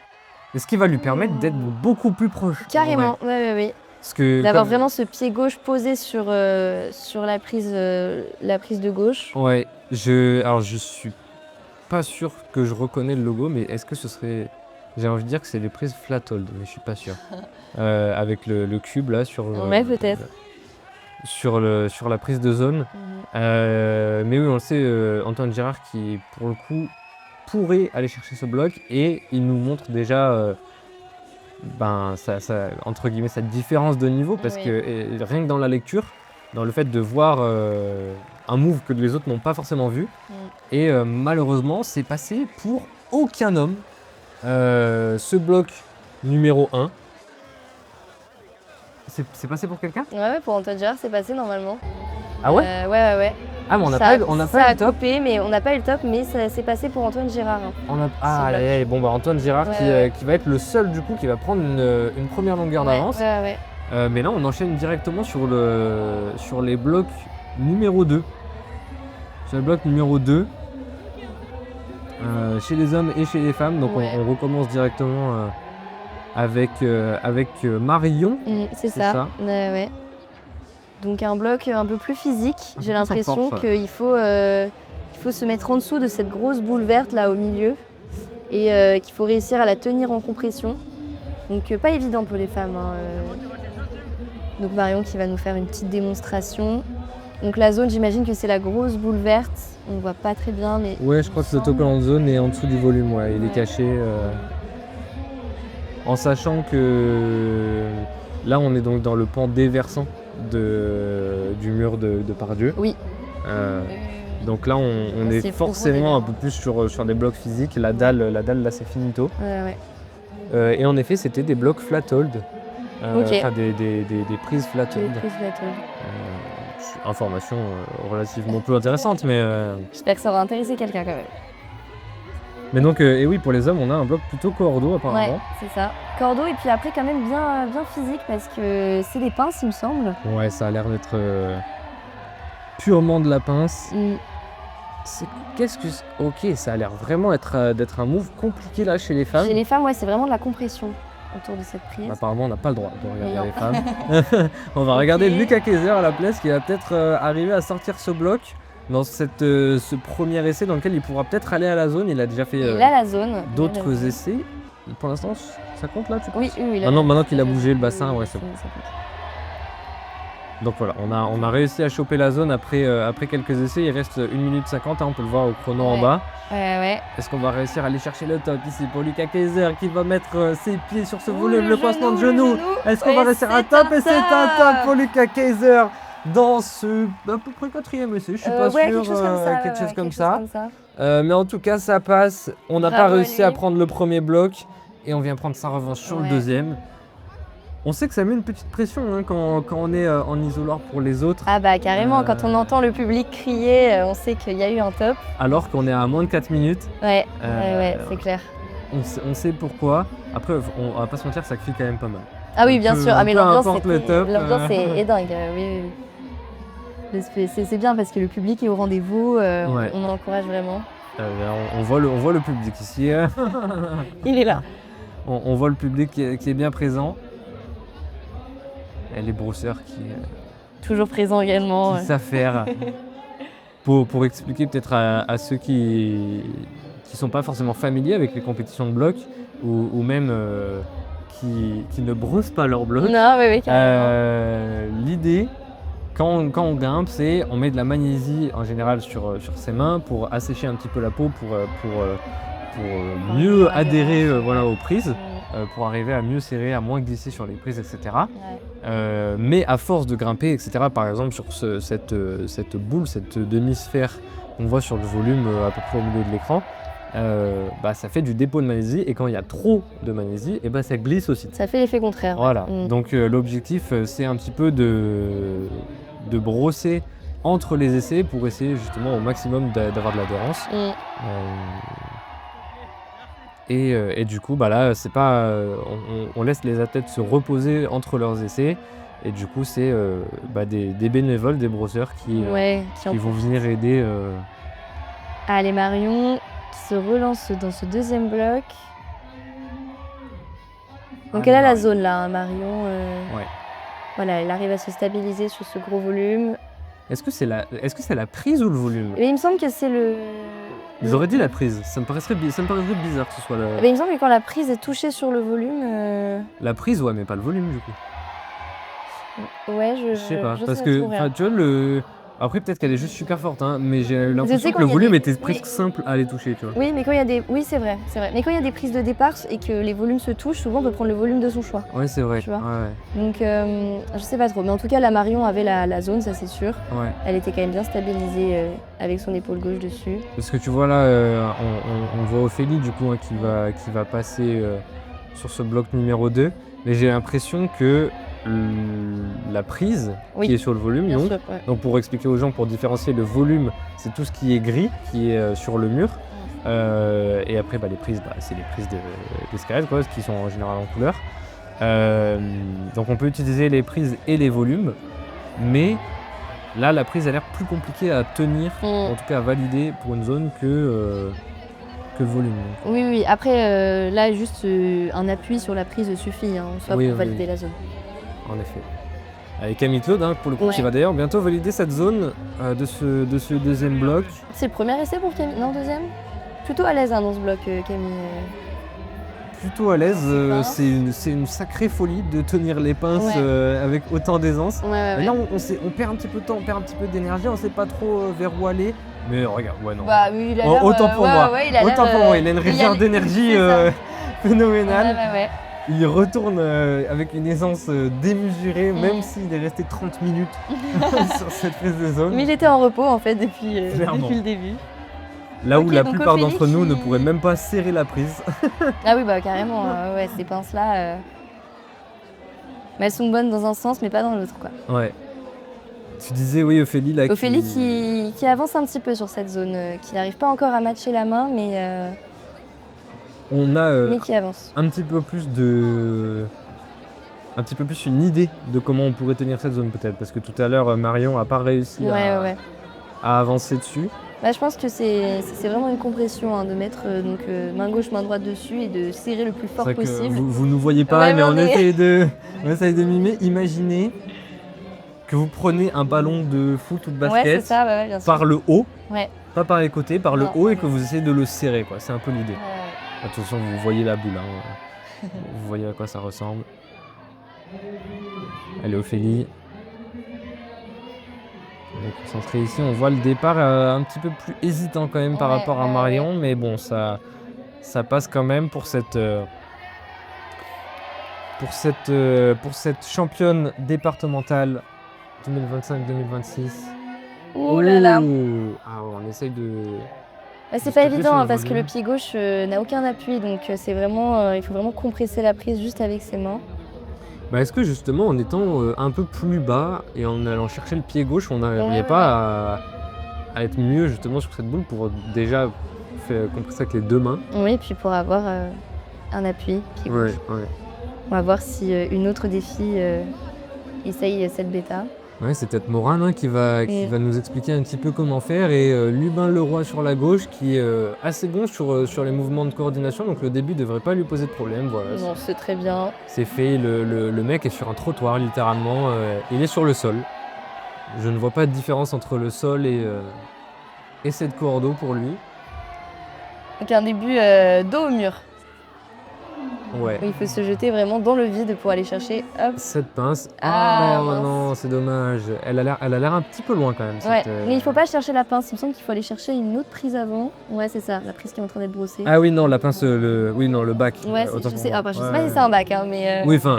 Et ce qui va lui permettre d'être beaucoup plus proche. Carrément, oui. Parce que D'avoir comme- vraiment ce pied gauche posé sur la prise de gauche. Ouais, alors je suis pas sûr que je reconnais le logo, mais est-ce que ce serait. J'ai envie de dire que c'est les prises Flathold, mais je suis pas sûr. Avec le cube là sur. Ouais, peut-être. Sur la prise de zone. Mais oui, on le sait, Antoine Gérard qui, pour le coup, pourrait aller chercher ce bloc et il nous montre déjà, entre guillemets, cette différence de niveau parce Oui. que rien que dans la lecture, dans le fait de voir un move que les autres n'ont pas forcément vu, et malheureusement, c'est passé pour aucun homme. Ce bloc numéro 1. C'est passé pour quelqu'un? Ouais, pour Antoine Gérard, c'est passé normalement. Ah ouais? Ouais. Ah, mais on n'a Ça- pas ça eu a le top. coupé, mais on n'a pas eu le top, mais ça s'est passé pour Antoine Gérard. Hein. Ah, bloc. allez, bon, Antoine Gérard Ouais. qui va être le seul du coup qui va prendre une première longueur d'avance. Ouais. Mais là, on enchaîne directement sur les blocs numéro 2. Sur le bloc numéro 2, chez les hommes et chez les femmes. Donc Ouais. on recommence directement avec Marion. C'est C'est ça. ça. Ouais. Donc un bloc un peu plus physique. Un J'ai peu plus en l'impression force, qu'il faut se mettre en dessous de cette grosse boule verte là au milieu et qu'il faut réussir à la tenir en compression. Donc pas évident pour les femmes. Hein, Donc Marion qui va nous faire une petite démonstration. Donc la zone, j'imagine que c'est la grosse boule verte. On ne voit pas très bien, mais Ouais, je crois que l'autocollant de zone est en dessous du volume. Ouais, il est caché. En sachant que là, on est donc dans le pan déversant du mur de Pardieu. Oui. Donc là, on est C'est forcément un profond, peu plus sur des blocs physiques. La dalle là, c'est finito. Ouais. Et en effet, c'était des blocs flathold. Ok. Enfin, des prises flathold. Très flatteuse. Information relativement peu intéressante, mais... J'espère que ça aura intéressé quelqu'un quand même. Mais donc, et oui, pour les hommes, on a un bloc plutôt cordeau apparemment. Ouais, c'est ça. Cordeau et puis après quand même bien physique parce que c'est des pinces il me semble. Ouais, ça a l'air d'être purement de la pince. Ok, ça a l'air vraiment d'être un move compliqué là chez les femmes. Chez les femmes, ouais, c'est vraiment de la compression autour de cette prise. Apparemment, on n'a pas le droit de regarder Non. les femmes. On va regarder Ok. Lucas Kayser à la place qui va peut-être arriver à sortir ce bloc dans ce premier essai dans lequel il pourra peut-être aller à la zone. Il a déjà fait Il a la zone. d'autres essais. Pour l'instant, ça compte là, tu penses? Oui. Maintenant qu'il a bougé le bassin, ouais, c'est bon. Ça compte. Donc voilà, on a réussi à choper la zone après quelques essais. Il reste 1 minute 50, hein, on peut le voir au chrono en Ouais. bas. Ouais. Est-ce qu'on va réussir à aller chercher le top ici pour Lucas Kayser qui va mettre ses pieds sur ce Ouh, volume, le coincement de genou? Est-ce qu'on Ouais, va réussir un c'est top? un Et c'est un top pour Lucas Kayser dans ce à peu près 4e essai, je suis pas sûr, quelque chose comme ça. quelque chose ouais, comme quelque ça. chose comme ça. Mais en tout cas, ça passe. On n'a pas Bravo à réussi à lui. prendre le premier bloc et on vient prendre sa revanche sur le Ouais. deuxième. On sait que ça met une petite pression hein, quand on est en isoloir pour les autres, Ah bah carrément, quand on entend le public crier, on sait qu'il y a eu un top. alors qu'on est à moins de 4 minutes. Ouais, Euh, c'est clair. On sait pourquoi. Après, on va pas se mentir, ça crie quand même pas mal. Ah oui, bien sûr. Ah mais peu l'ambiance importe le top, est dingue. Oui. C'est bien parce que le public est au rendez-vous. Ouais. On encourage vraiment. On voit le public ici. Il est là. On voit le public qui est bien présent. Et les brosseurs qui Toujours présent également. savent faire. Pour expliquer peut-être à ceux qui sont pas forcément familiers avec les compétitions de bloc ou même qui ne brossent pas leur bloc. Non, oui, carrément. L'idée, quand on grimpe, c'est on met de la magnésie en général sur ses mains pour assécher un petit peu la peau, pour mieux adhérer voilà, aux prises, Mm. pour arriver à mieux serrer, à moins glisser sur les prises, etc. Ouais. Mais à force de grimper, etc., par exemple sur cette boule, cette demi-sphère qu'on voit sur le volume à peu près au milieu de l'écran, ça fait du dépôt de magnésie, et quand il y a trop de magnésie, et ça glisse aussi. Ça fait l'effet contraire. Voilà, Mm. donc l'objectif c'est un petit peu de brosser entre les essais pour essayer justement au maximum d'avoir de l'adhérence. Mm. Et du coup là c'est pas on laisse les athlètes se reposer entre leurs essais, et du coup c'est des bénévoles, des brosseurs qui vont venir aider. Allez, Marion qui se relance dans ce deuxième bloc. Donc elle a la zone là, hein, Marion. Ouais. Voilà, elle arrive à se stabiliser sur ce gros volume. Est-ce que c'est la prise ou le volume? Mais il me semble que c'est le... Ils auraient dit la prise, ça me paraîtrait bizarre que ce soit la... Mais il me semble que quand la prise est touchée sur le volume... La prise, ouais, mais pas le volume du coup. Ouais, je sais pas, je parce sais que trop rien. tu vois, après peut-être qu'elle est juste super forte, hein, mais j'ai l'impression quand que le il y a volume des- était oui. presque simple à aller toucher, tu vois. Oui, mais quand il y a des... Oui, c'est vrai. Mais quand il y a des prises de départ et que les volumes se touchent, souvent on peut prendre le volume de son choix. Ouais, c'est vrai. Tu vois. Ouais, Donc je sais pas trop. Mais en tout cas, la Marion avait la zone, ça c'est sûr. ouais. Elle était quand même bien stabilisée avec son épaule gauche dessus. Parce que tu vois là, on voit Ophélie du coup qui va passer sur ce bloc numéro 2, mais j'ai l'impression que la prise Oui, qui est sur le volume, Bien donc, sûr, ouais. donc pour expliquer aux gens, pour différencier le volume, c'est tout ce qui est gris, qui est sur le mur. Et après les prises, c'est les prises d'escalade quoi, qui sont en général en couleur. Donc on peut utiliser les prises et les volumes, mais là la prise a l'air plus compliquée à tenir, en tout cas à valider pour une zone que le volume. Oui, oui. Après, là, juste un appui sur la prise suffit hein, en soi Oui, pour oui, valider oui. la zone. En effet. Avec Camille Claude, hein, pour le coup, Ouais. qui va d'ailleurs bientôt valider cette zone de ce deuxième bloc. C'est le premier essai pour Camille? Non, deuxième? Plutôt à l'aise hein, dans ce bloc, Camille. Plutôt à l'aise, Les pinces. c'est une sacrée folie de tenir les pinces Ouais. avec autant d'aisance. Ouais. Mais là, on perd un petit peu de temps, on perd un petit peu d'énergie, on sait pas trop vers où aller. Mais regarde, ouais, non. Bah oui, il a l'air... Autant pour moi. Ouais, il a l'air, Autant pour moi, il a une réserve d'énergie c'est ça. phénoménale. Ouais. Il retourne avec une aisance démesurée, Mm. même s'il est resté 30 minutes sur cette prise de zone. Mais il était en repos en fait depuis Clairement. le début. Là où Ok, la donc plupart Ophélie d'entre nous ne qui- pourraient même pas serrer la prise. Ah oui, bah carrément, ouais, ces pinces-là... Mais elles sont bonnes dans un sens, mais pas dans l'autre, quoi. Ouais. Tu disais, oui, Ophélie, là. Ophélie qui avance un petit peu sur cette zone, qui n'arrive pas encore à matcher la main, On a mais qui avance. un petit peu plus une idée de comment on pourrait tenir cette zone, peut-être. Parce que tout à l'heure, Marion n'a pas réussi Ouais. à avancer dessus. Bah, je pense que c'est vraiment une compression hein, de mettre main gauche, main droite dessus et de serrer le plus fort C'est vrai que possible. vous ne nous voyez pas, Ouais, mais on mais- essaye de mimer. Imaginez que vous prenez un ballon de foot ou de Ouais, c'est basket ça, ouais, bien sûr. par le haut, Ouais. pas par les côtés, par le Non. haut, et que vous essayez de le serrer, quoi. C'est un peu l'idée. Ouais. Attention, vous voyez la boule, hein. Vous voyez à quoi ça ressemble. Allez, Ophélie. On est concentré ici. On voit le départ un petit peu plus hésitant quand même par Ouais, rapport à ouais, Marion, mais bon, ça passe quand même pour cette championne départementale 2025-2026. Ouh là là. Ah, on essaye de... Bah, c'est Juste pas appuyer évident sur le hein, parce que volume. le pied gauche n'a aucun appui, donc c'est vraiment, il faut vraiment compresser la prise juste avec ses mains. Bah, est-ce que justement en étant un peu plus bas et en allant chercher le pied gauche, on n'arriverait Ouais. pas à être mieux justement sur cette boule pour déjà faire compresser avec les deux mains? Oui, puis pour avoir un appui, pied gauche. Ouais. On va voir si une autre défi essaye cette bêta. Ouais, c'est peut-être Morane hein, qui va nous expliquer un petit peu comment faire, et Lubin Leroy sur la gauche qui est assez bon sur les mouvements de coordination, donc le début devrait pas lui poser de problème. Voilà, Non, c'est très bien. c'est fait, le mec est sur un trottoir littéralement, il est sur le sol. Je ne vois pas de différence entre le sol et cette cordeau pour lui. Donc un début dos au mur. Ouais. Il faut se jeter vraiment dans le vide pour aller chercher. Hop. Cette pince. Ah, Oh mince. non, c'est dommage. Elle a l'air un petit peu loin quand même. Ouais, cette, mais il faut pas chercher la pince. Il me semble qu'il faut aller chercher une autre prise avant. Ouais, c'est ça, la prise qui est en train d'être brossée. Ah oui, non, la pince, oui, non, le bac. Ouais, Autant je pour sais, moi. je sais Ouais, pas si c'est un bac, hein, mais. Oui, enfin,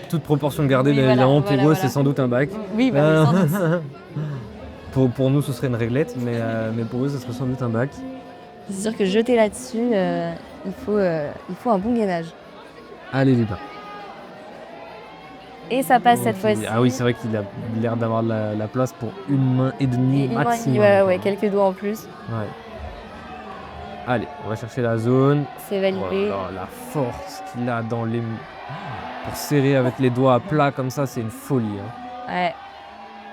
toute proportion gardée, Oui, bien voilà, évidemment, voilà, Piego, voilà. c'est sans doute un bac. Oui, bah, oui, sans doute. Pour nous, ce serait une réglette, mais pour eux, ce serait sans doute un bac. C'est sûr que jeter là-dessus, il faut un bon gainage. Allez, les bains. Et ça passe cette fois-ci. Ah oui, c'est vrai qu'il a l'air d'avoir la place pour une main et demie Et une main, maximum. ouais, quelques doigts en plus. Ouais. Allez, on va chercher la zone. C'est Oh validé. là là, la force qu'il a dans les... Pour serrer avec les doigts à plat comme ça, c'est une folie. Hein. Ouais.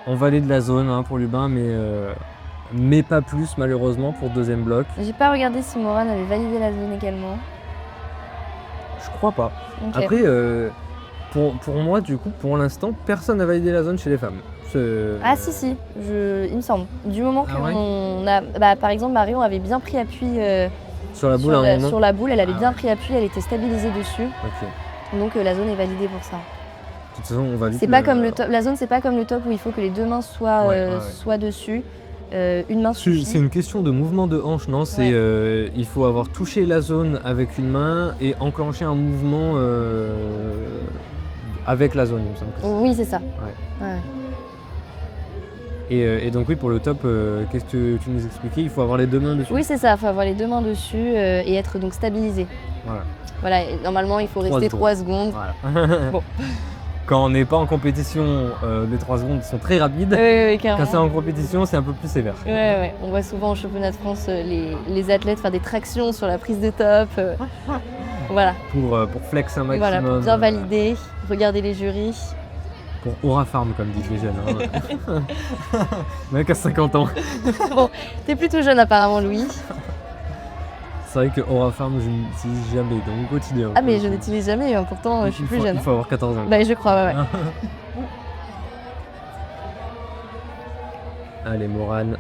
On valide la zone hein, pour Lubin, mais pas plus malheureusement pour deuxième bloc. J'ai pas regardé si Moran avait validé la zone également. Je crois pas. Ok. Après, pour moi, du coup, pour l'instant, personne n'a validé la zone chez les femmes. Ah si, il me semble. Du moment Ah ouais qu'on a... Bah, par exemple, Marion avait bien pris appui Sur la boule, à un moment. sur la boule, elle avait Ah bien ouais. pris appui, elle était stabilisée dessus. Ok. Donc la zone est validée pour ça. De toute façon, on valide. C'est pas comme le top. La zone, c'est pas comme le top où il faut que les deux mains soient, Ouais. soient dessus. Une main suffit. C'est une question de mouvement de hanche, non? C'est il faut avoir touché la zone avec une main et enclencher un mouvement avec la zone, il me semble. que c'est ça. Oui, c'est ça. Ouais. Ouais. Et donc oui, pour le top, qu'est-ce que tu nous expliquais? Il faut avoir les deux mains dessus. Oui, c'est ça. Il faut avoir les deux mains dessus et être donc stabilisé. Voilà. Voilà. Et normalement, il faut 3 rester secondes. 3 secondes. Voilà. Bon. Quand on n'est pas en compétition, les 3 secondes sont très rapides. Oui, Quand c'est carrément. en compétition, c'est un peu plus sévère. Ouais. On voit souvent au championnat de France les athlètes faire des tractions sur la prise de top. Voilà. Pour flex un maximum. Voilà, pour bien valider. Regardez les jurys. Pour Aura Farm, comme disent les jeunes. Hein. Le mec a 50 ans. T'es plutôt jeune apparemment, Louis. C'est vrai que Aura Farm, je n'utilise jamais, donc quotidien. Ah mais je n'utilise jamais, hein, pourtant je suis plus jeune. Il faut avoir 14 ans. Bah je crois, ouais. Allez, Morane.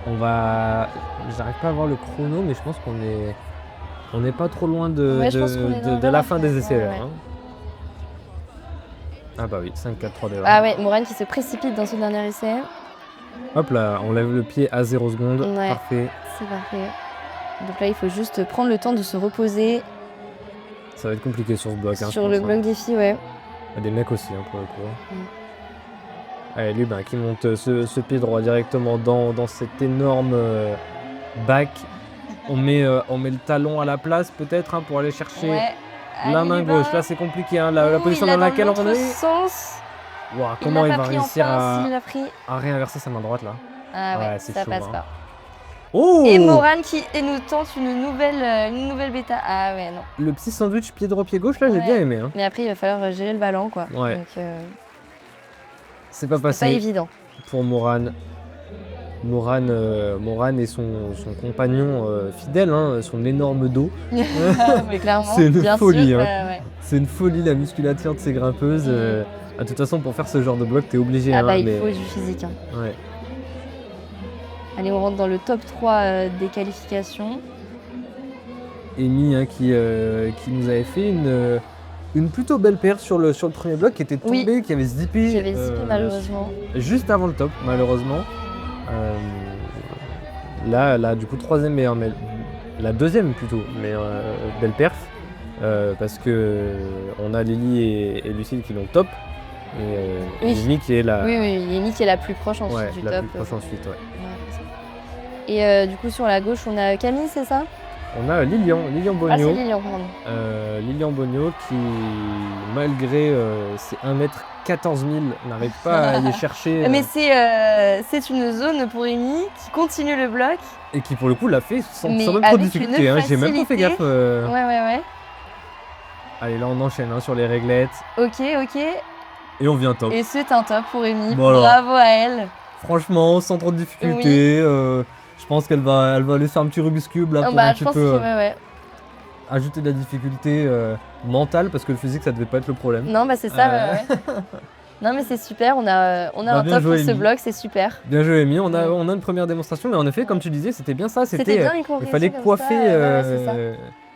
J'arrive pas à voir le chrono, mais je pense qu'on n'est pas trop loin de, Ouais, je pense qu'on est dans de la fin des essais. ouais. Là, hein. Ah bah oui, 5-4-3 déjà. Ah ouais, Morane qui se précipite dans ce dernier essai. Hop là, on lève le pied à 0 secondes. Ouais. Parfait. C'est parfait. Donc là, il faut juste prendre le temps de se reposer Ça va être compliqué sur ce bloc. Hein, sur je le pense, bloc défi, ouais. Il y a des mecs aussi, hein, pour le coup. Allez, lui, qui monte ce pied droit directement dans cet énorme bac. On met le talon à la place, peut-être, hein, pour aller chercher Ouais. la Allez, main Lubin. gauche. Là, c'est compliqué, hein, la position Il a dans laquelle on dans est. l'autre sens. Wow, comment il l'a va pas pris en réussir pince, il l'a pris. à réinverser sa main droite, là? Ah ouais, Ouais, c'est ça chaud, passe hein. pas. Oh! Et Morane qui nous tente une nouvelle bêta. Ah ouais, non. Le petit sandwich pied droit, pied gauche, là, j'ai Ouais. bien aimé. Hein. Mais après, il va falloir gérer le ballon, quoi. Ouais. Donc, C'est pas c'est pas passé évident. pour Morane. Morane et son compagnon fidèle, hein, son énorme dos. Mais clairement, C'est une bien folie, sûr. hein. Ouais. C'est une folie la musculature de ces grimpeuses. De toute façon, pour faire ce genre de bloc, t'es obligé. Ah hein, bah, il mais- faut du physique. Hein. Ouais. Allez, on rentre dans le top 3 des qualifications. Amy hein, qui nous avait fait une plutôt belle paire sur le premier bloc qui était tombé, Oui. qui avait zippé. J'avais zippé malheureusement. Juste avant le top, malheureusement. Là, du coup, troisième meilleure, mais la deuxième plutôt, mais belle perf. Parce que on a Lily et Lucille qui l'ont top. Et Oui. Amy qui est la, Oui, Yemi qui est la plus proche ensuite ouais, du la top. plus proche ensuite. Ouais. Ouais. Et du coup, sur la gauche, on a Camille, c'est ça? On a Lilian Ah, c'est Bogno. Lilian, pardon. Lilian Bogno qui, malgré ses 1m14 000, n'arrive pas à aller chercher. Mais c'est une zone pour Amy qui continue le bloc. Et qui, pour le coup, l'a fait sans Mais même trop de avec difficulté. une Hein. J'ai même pas fait facilité. gaffe. Ouais. Allez, là, on enchaîne hein, sur les réglettes. Ok. Et on vient top. Et c'est un top pour Amy. Voilà. Bravo à elle. Franchement, sans trop de difficulté. Je pense qu'elle va aller faire un petit Rubik's Cube là, Ah pour bah, un je petit pense peu que ouais. ajouter de la difficulté mentale parce que le physique ça devait pas être le problème. Non, bah c'est ça, ouais. Non, mais c'est super. On a un bien top joué, pour ce Amy. bloc, c'est super. Bien joué Amy, on a Ouais. une première démonstration mais en effet comme tu disais c'était bien ça, C'était bien une il fallait progression comme coiffer ça, ouais, c'est ça.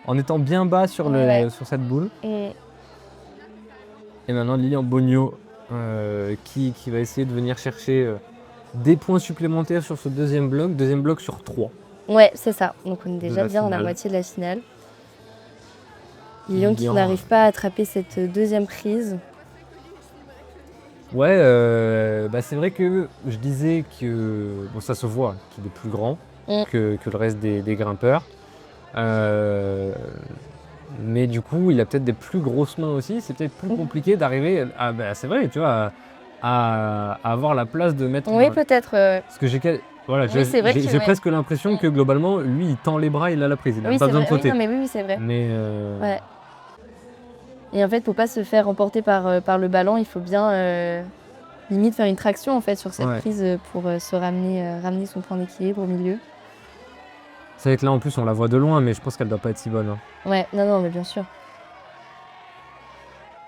en étant bien bas sur, Ouais. sur cette boule. Mm. Et maintenant Lilian Bogno qui va essayer de venir chercher des points supplémentaires sur ce deuxième bloc sur 3. Ouais, c'est ça. Donc on est De déjà la bien dans la finale. moitié de la finale. Lilian qui Lilian, n'arrive pas à attraper cette deuxième prise. Ouais, c'est vrai que je disais que bon, ça se voit qu'il est plus grand que le reste des grimpeurs. Mais du coup, il a peut-être des plus grosses mains aussi. C'est peut-être plus compliqué d'arriver à, c'est vrai, tu vois, à avoir la place de mettre. Oui, peut-être. Parce que voilà, Oui, c'est vrai j'ai presque l'impression que globalement, lui, il tend les bras, il a la prise. Il n'a Oui, pas c'est besoin vrai. de sauter. Oui, non, mais oui, c'est vrai. Mais Ouais. Et en fait, pour pas se faire emporter par le ballon, il faut bien limite faire une traction en fait sur cette prise pour se ramener son point d'équilibre au milieu. c'est vrai que là, en plus, on la voit de loin, mais je pense qu'elle doit pas être si bonne. Hein. Ouais, non, mais bien sûr.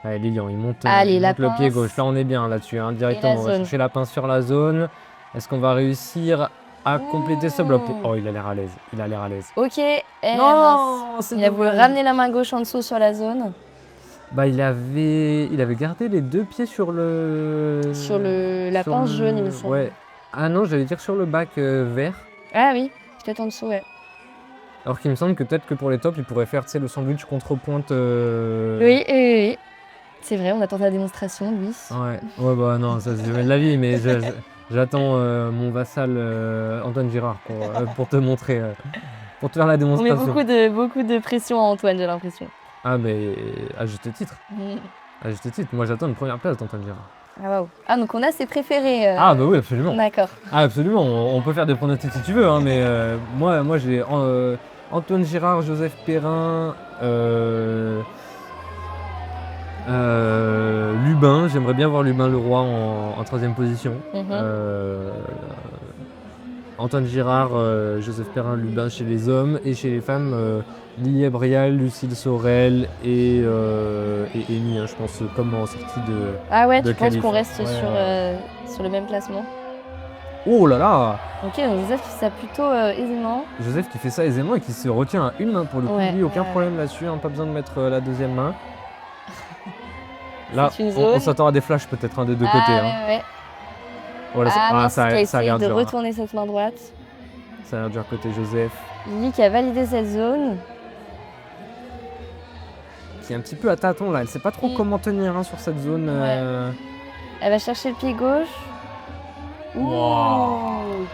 Allez, Lilian, il monte, Allez, il la monte le pied pince. gauche. Là, on est bien là-dessus, hein, directement. On va zone. chercher la pince sur la zone. Est-ce qu'on va réussir à compléter ce bloc? Oh, il a l'air à l'aise. Il a l'air à l'aise. Ok. Non, mince. Il a voulu ramener la main gauche en dessous sur la zone. Bah, il avait gardé les deux pieds sur la sur pince jaune, il me semble. Ouais. Ah non, j'allais dire sur le bac vert. Ah oui, peut-être en dessous, ouais. Alors qu'il me semble que peut-être que pour les tops, il pourrait faire, tu sais, le sandwich contre-pointe. Oui. C'est vrai, on attend la démonstration, lui. Ouais, bah non, ça c'est jamais de la vie, mais j'attends mon vassal Antoine Girard pour te montrer, pour te faire la On met démonstration. beaucoup de pression à Antoine, j'ai l'impression. Ah, mais à juste titre. À juste titre, moi j'attends une première place d'Antoine Girard. Ah waouh. Ah, donc on a ses préférés. Ah, bah oui, absolument. D'accord. Ah, absolument, on peut faire des pronostics si tu veux, hein, mais moi j'ai Antoine Girard, Joseph Perrin, Lubin, j'aimerais bien voir Lubin Leroy en troisième position. Antoine Girard, Joseph Perrin, Lubin chez les hommes et chez les femmes, Lily Abrial, Lucille Sorel et Amy, hein, je pense, comme en sortie de. Ah ouais, de tu penses qualif. qu'on reste Ouais. sur le même classement? Oh là là! Ok, donc Joseph qui fait ça plutôt aisément. Joseph qui fait ça aisément et qui se retient à une main pour le coup, lui, aucun problème là-dessus, hein, pas besoin de mettre la deuxième main. Là, on s'attend à des flashs peut-être des deux côtés. Hein. Ouais. Voilà, ça a l'air dur. de retourner cette main droite. Ça a l'air dur côté Joseph. Lily qui a validé cette zone. Qui est un petit peu à tâtons là, elle sait pas trop comment tenir sur cette zone. Elle va chercher le pied gauche. Wow.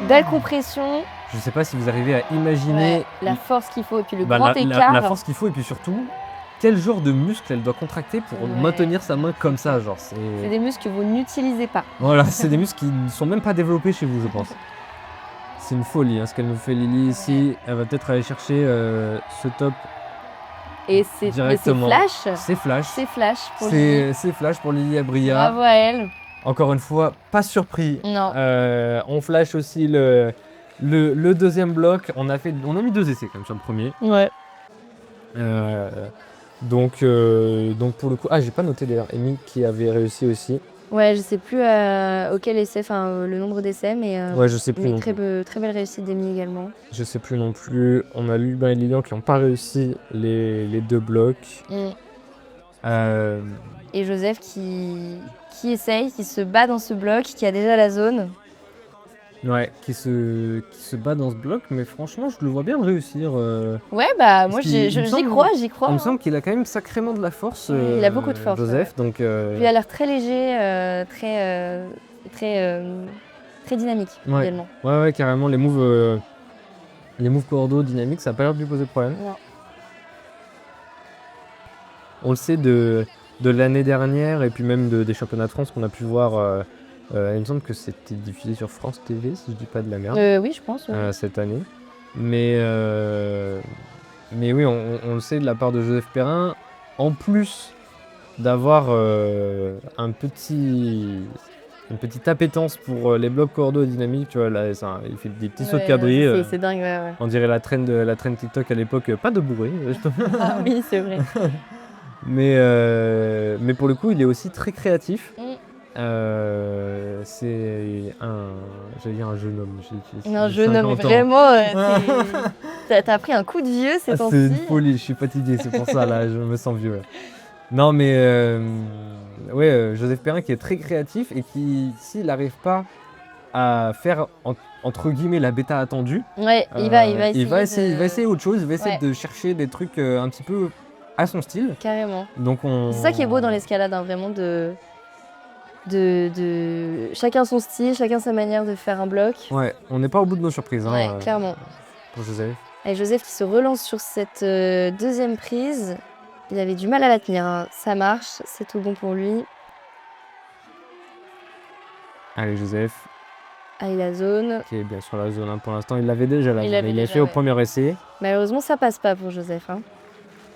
Belle compression. Je sais pas si vous arrivez à imaginer la force qu'il faut et puis le grand écart. La force qu'il faut et puis surtout quel genre de muscle elle doit contracter pour maintenir sa main comme ça, genre c'est des muscles que vous n'utilisez pas. Voilà, c'est des muscles qui ne sont même pas développés chez vous, je pense. C'est une folie, hein, ce qu'elle nous fait Lily ici. Elle va peut-être aller chercher ce top. Et c'est flash. C'est flash. C'est flash pour Lily. C'est flash pour Lily Abria. Bravo à elle. Encore une fois, pas surpris. Non. On flash aussi le deuxième bloc. On a mis 2 essais quand même sur le premier. Ouais. Donc pour le coup, j'ai pas noté d'ailleurs Amy qui avait réussi aussi. Ouais, je sais plus auquel essai, le nombre d'essais, mais ouais, je sais plus. Mais très belle réussite d'Amy également. Je sais plus non plus. On a Lubin et Lilian qui n'ont pas réussi les 2 blocs. Et Joseph qui essaye, qui se bat dans ce bloc, qui a déjà la zone. Ouais, qui se bat dans ce bloc, mais franchement, je le vois bien réussir. Ouais, bah moi j'y crois. Il me semble qu'il a quand même sacrément de la force. Il a beaucoup de force. Joseph, donc. Puis il a l'air très léger, très dynamique également. Ouais, carrément. Les moves cordeaux dynamiques, ça n'a pas l'air de lui poser problème. Non. On le sait de l'année dernière et puis même des championnats de France qu'on a pu voir. Il me semble que c'était diffusé sur France TV, si je dis pas de la merde. Oui, je pense. Cette année. Mais oui, on le sait de la part de Joseph Perrin. En plus d'avoir une petite appétence pour les blocs cordeaux dynamiques, tu vois, là, il fait des petits sauts de quadrille. C'est dingue, ouais. On dirait la trend TikTok à l'époque, pas de bourré. Ah oui, c'est vrai. Mais pour le coup, il est aussi très créatif. C'est j'allais dire un jeune homme. Un jeune homme, vraiment. T'as pris un coup de vieux ces Ah, temps-ci. c'est une folie, je suis fatigué, c'est pour ça là, je me sens vieux. Là. Non mais ouais, Joseph Perrin qui est très créatif et qui, s'il n'arrive pas à faire entre guillemets la bêta attendue, Ouais, il va essayer. il va essayer autre chose, il va essayer Ouais. de chercher des trucs un petit peu à son style. Carrément. Donc C'est ça qui est beau dans l'escalade, hein, vraiment de chacun son style, chacun sa manière de faire un bloc. Ouais, on n'est pas au bout de nos surprises hein, Ouais, clairement. pour Joseph. Et Joseph qui se relance sur cette deuxième prise. Il avait du mal à la tenir, hein. Ça marche, c'est tout bon pour lui. Allez Joseph, Allez, la zone. qui est bien sur la zone hein, pour l'instant, il l'avait déjà là, Il il l'avait l'a déjà, fait au ouais. premier essai. Malheureusement, ça passe pas pour Joseph, hein.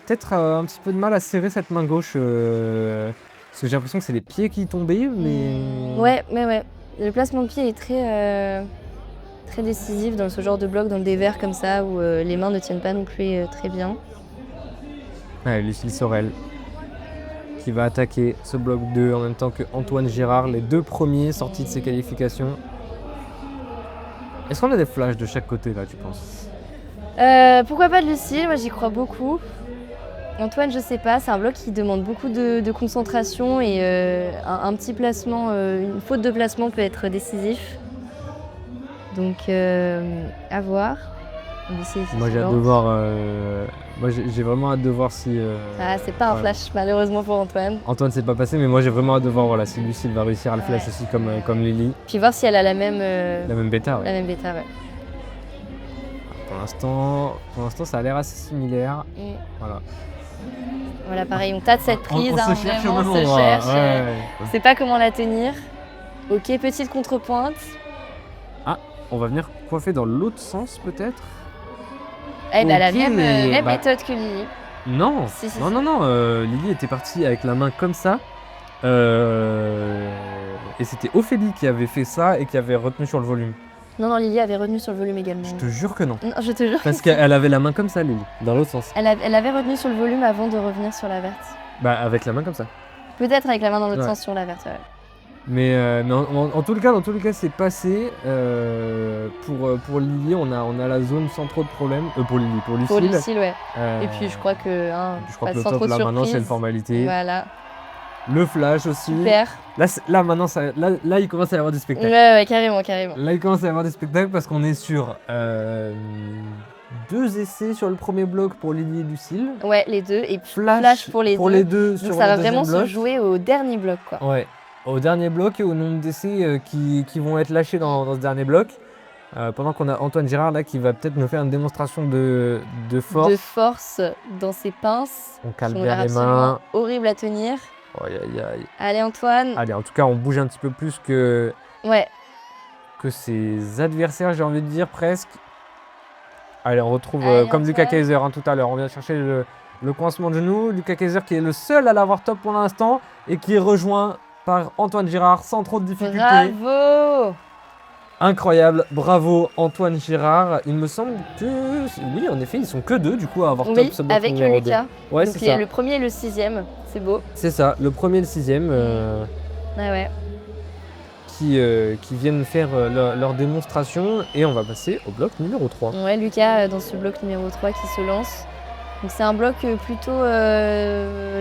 Peut-être un petit peu de mal à serrer cette main gauche, parce que j'ai l'impression que c'est les pieds qui tombaient, mais... Ouais. Le placement de pied est très décisif dans ce genre de bloc, dans le dévers comme ça, où les mains ne tiennent pas non plus très bien. Allez, Lucille Sorel qui va attaquer ce bloc 2 en même temps que Antoine Girard, les deux premiers sortis de ses qualifications. Est-ce qu'on a des flashs de chaque côté là, tu penses? Pourquoi pas de Lucille, moi j'y crois beaucoup. Antoine, je sais pas, c'est un bloc qui demande beaucoup de concentration et un petit placement, une faute de placement peut être décisif. Donc à voir. Moi j'ai hâte de voir. Moi j'ai vraiment hâte de voir si. Ah, c'est pas un ouais. flash malheureusement pour Antoine. Antoine s'est pas passé, mais moi j'ai vraiment hâte de voir voilà, si Lucille va réussir à le flash Ouais. aussi comme Lily. Puis voir si elle a la même bêta, ouais. la même bêta, ouais. Pour l'instant, ça a l'air assez similaire. Mm. Voilà. Voilà, pareil, on tâte cette prise, on hein, se cherche vraiment, au on même se endroit, cherche. ouais. On sait pas comment la tenir. Ok, petite contrepointe. On va venir coiffer dans l'autre sens peut-être. Elle a la Ok, même, mais, même bah, méthode que Lily. Non, Si, si, non, si. non. Lily était partie avec la main comme ça. Et c'était Ophélie qui avait fait ça et qui avait retenu sur le volume. Non, Lily avait retenu sur le volume également. Je te jure que non. Non, je te jure. Parce qu'elle avait la main comme ça, Lily, dans l'autre sens. Elle avait retenu sur le volume avant de revenir sur la verte. Bah, avec la main comme ça. Peut-être avec la main dans l'autre Ouais. sens sur la verte. Ouais. Mais en tout le cas, dans tous les cas, c'est passé. Pour Lily, on a la zone sans trop de problèmes. Pour Lily, pour Lucille. Pour Lucille, ouais. Euh, Et puis je crois que je crois pas que le sans top trop de là maintenant c'est une surprise. formalité. Voilà, Le flash aussi. super. Là maintenant là il commence à y avoir du spectacle. Ouais, carrément. Là il commence à y avoir des spectacles parce qu'on est sur 2 essais sur le premier bloc pour Lily et Lucille. Ouais, les deux. Et puis Flash pour les deux. les deux Donc sur ça va le deuxième vraiment se bloc. jouer au dernier bloc, quoi. Ouais. Au dernier bloc et au nombre d'essais qui vont être lâchés dans ce dernier bloc. Pendant qu'on a Antoine Girard là qui va peut-être nous faire une démonstration de force. De force dans ses pinces. On Qui calme ont bien l'air les absolument mains. horrible à tenir. Aïe, aïe, aïe. Allez, Antoine. Allez, en tout cas, on bouge un petit peu plus que Ouais. ses adversaires, j'ai envie de dire presque. Allez, on retrouve Allez, comme Lucas Antoine. Kaiser tout à l'heure. On vient chercher le coincement de genou. Lucas Kaiser qui est le seul à l'avoir top pour l'instant et qui est rejoint par Antoine Girard sans trop de difficultés. Bravo. Incroyable, bravo Antoine Girard. Il me semble que, oui, en effet, ils sont que 2 du coup à avoir top Oui, ce bloc avec numéro 2. Lucas. Ouais, Donc c'est ça. le premier et le sixième. C'est beau. C'est ça, le premier et le sixième. Ah ouais. Qui viennent faire leur démonstration et on va passer au bloc numéro 3. Ouais, Lucas dans ce bloc numéro 3 qui se lance. Donc c'est un bloc plutôt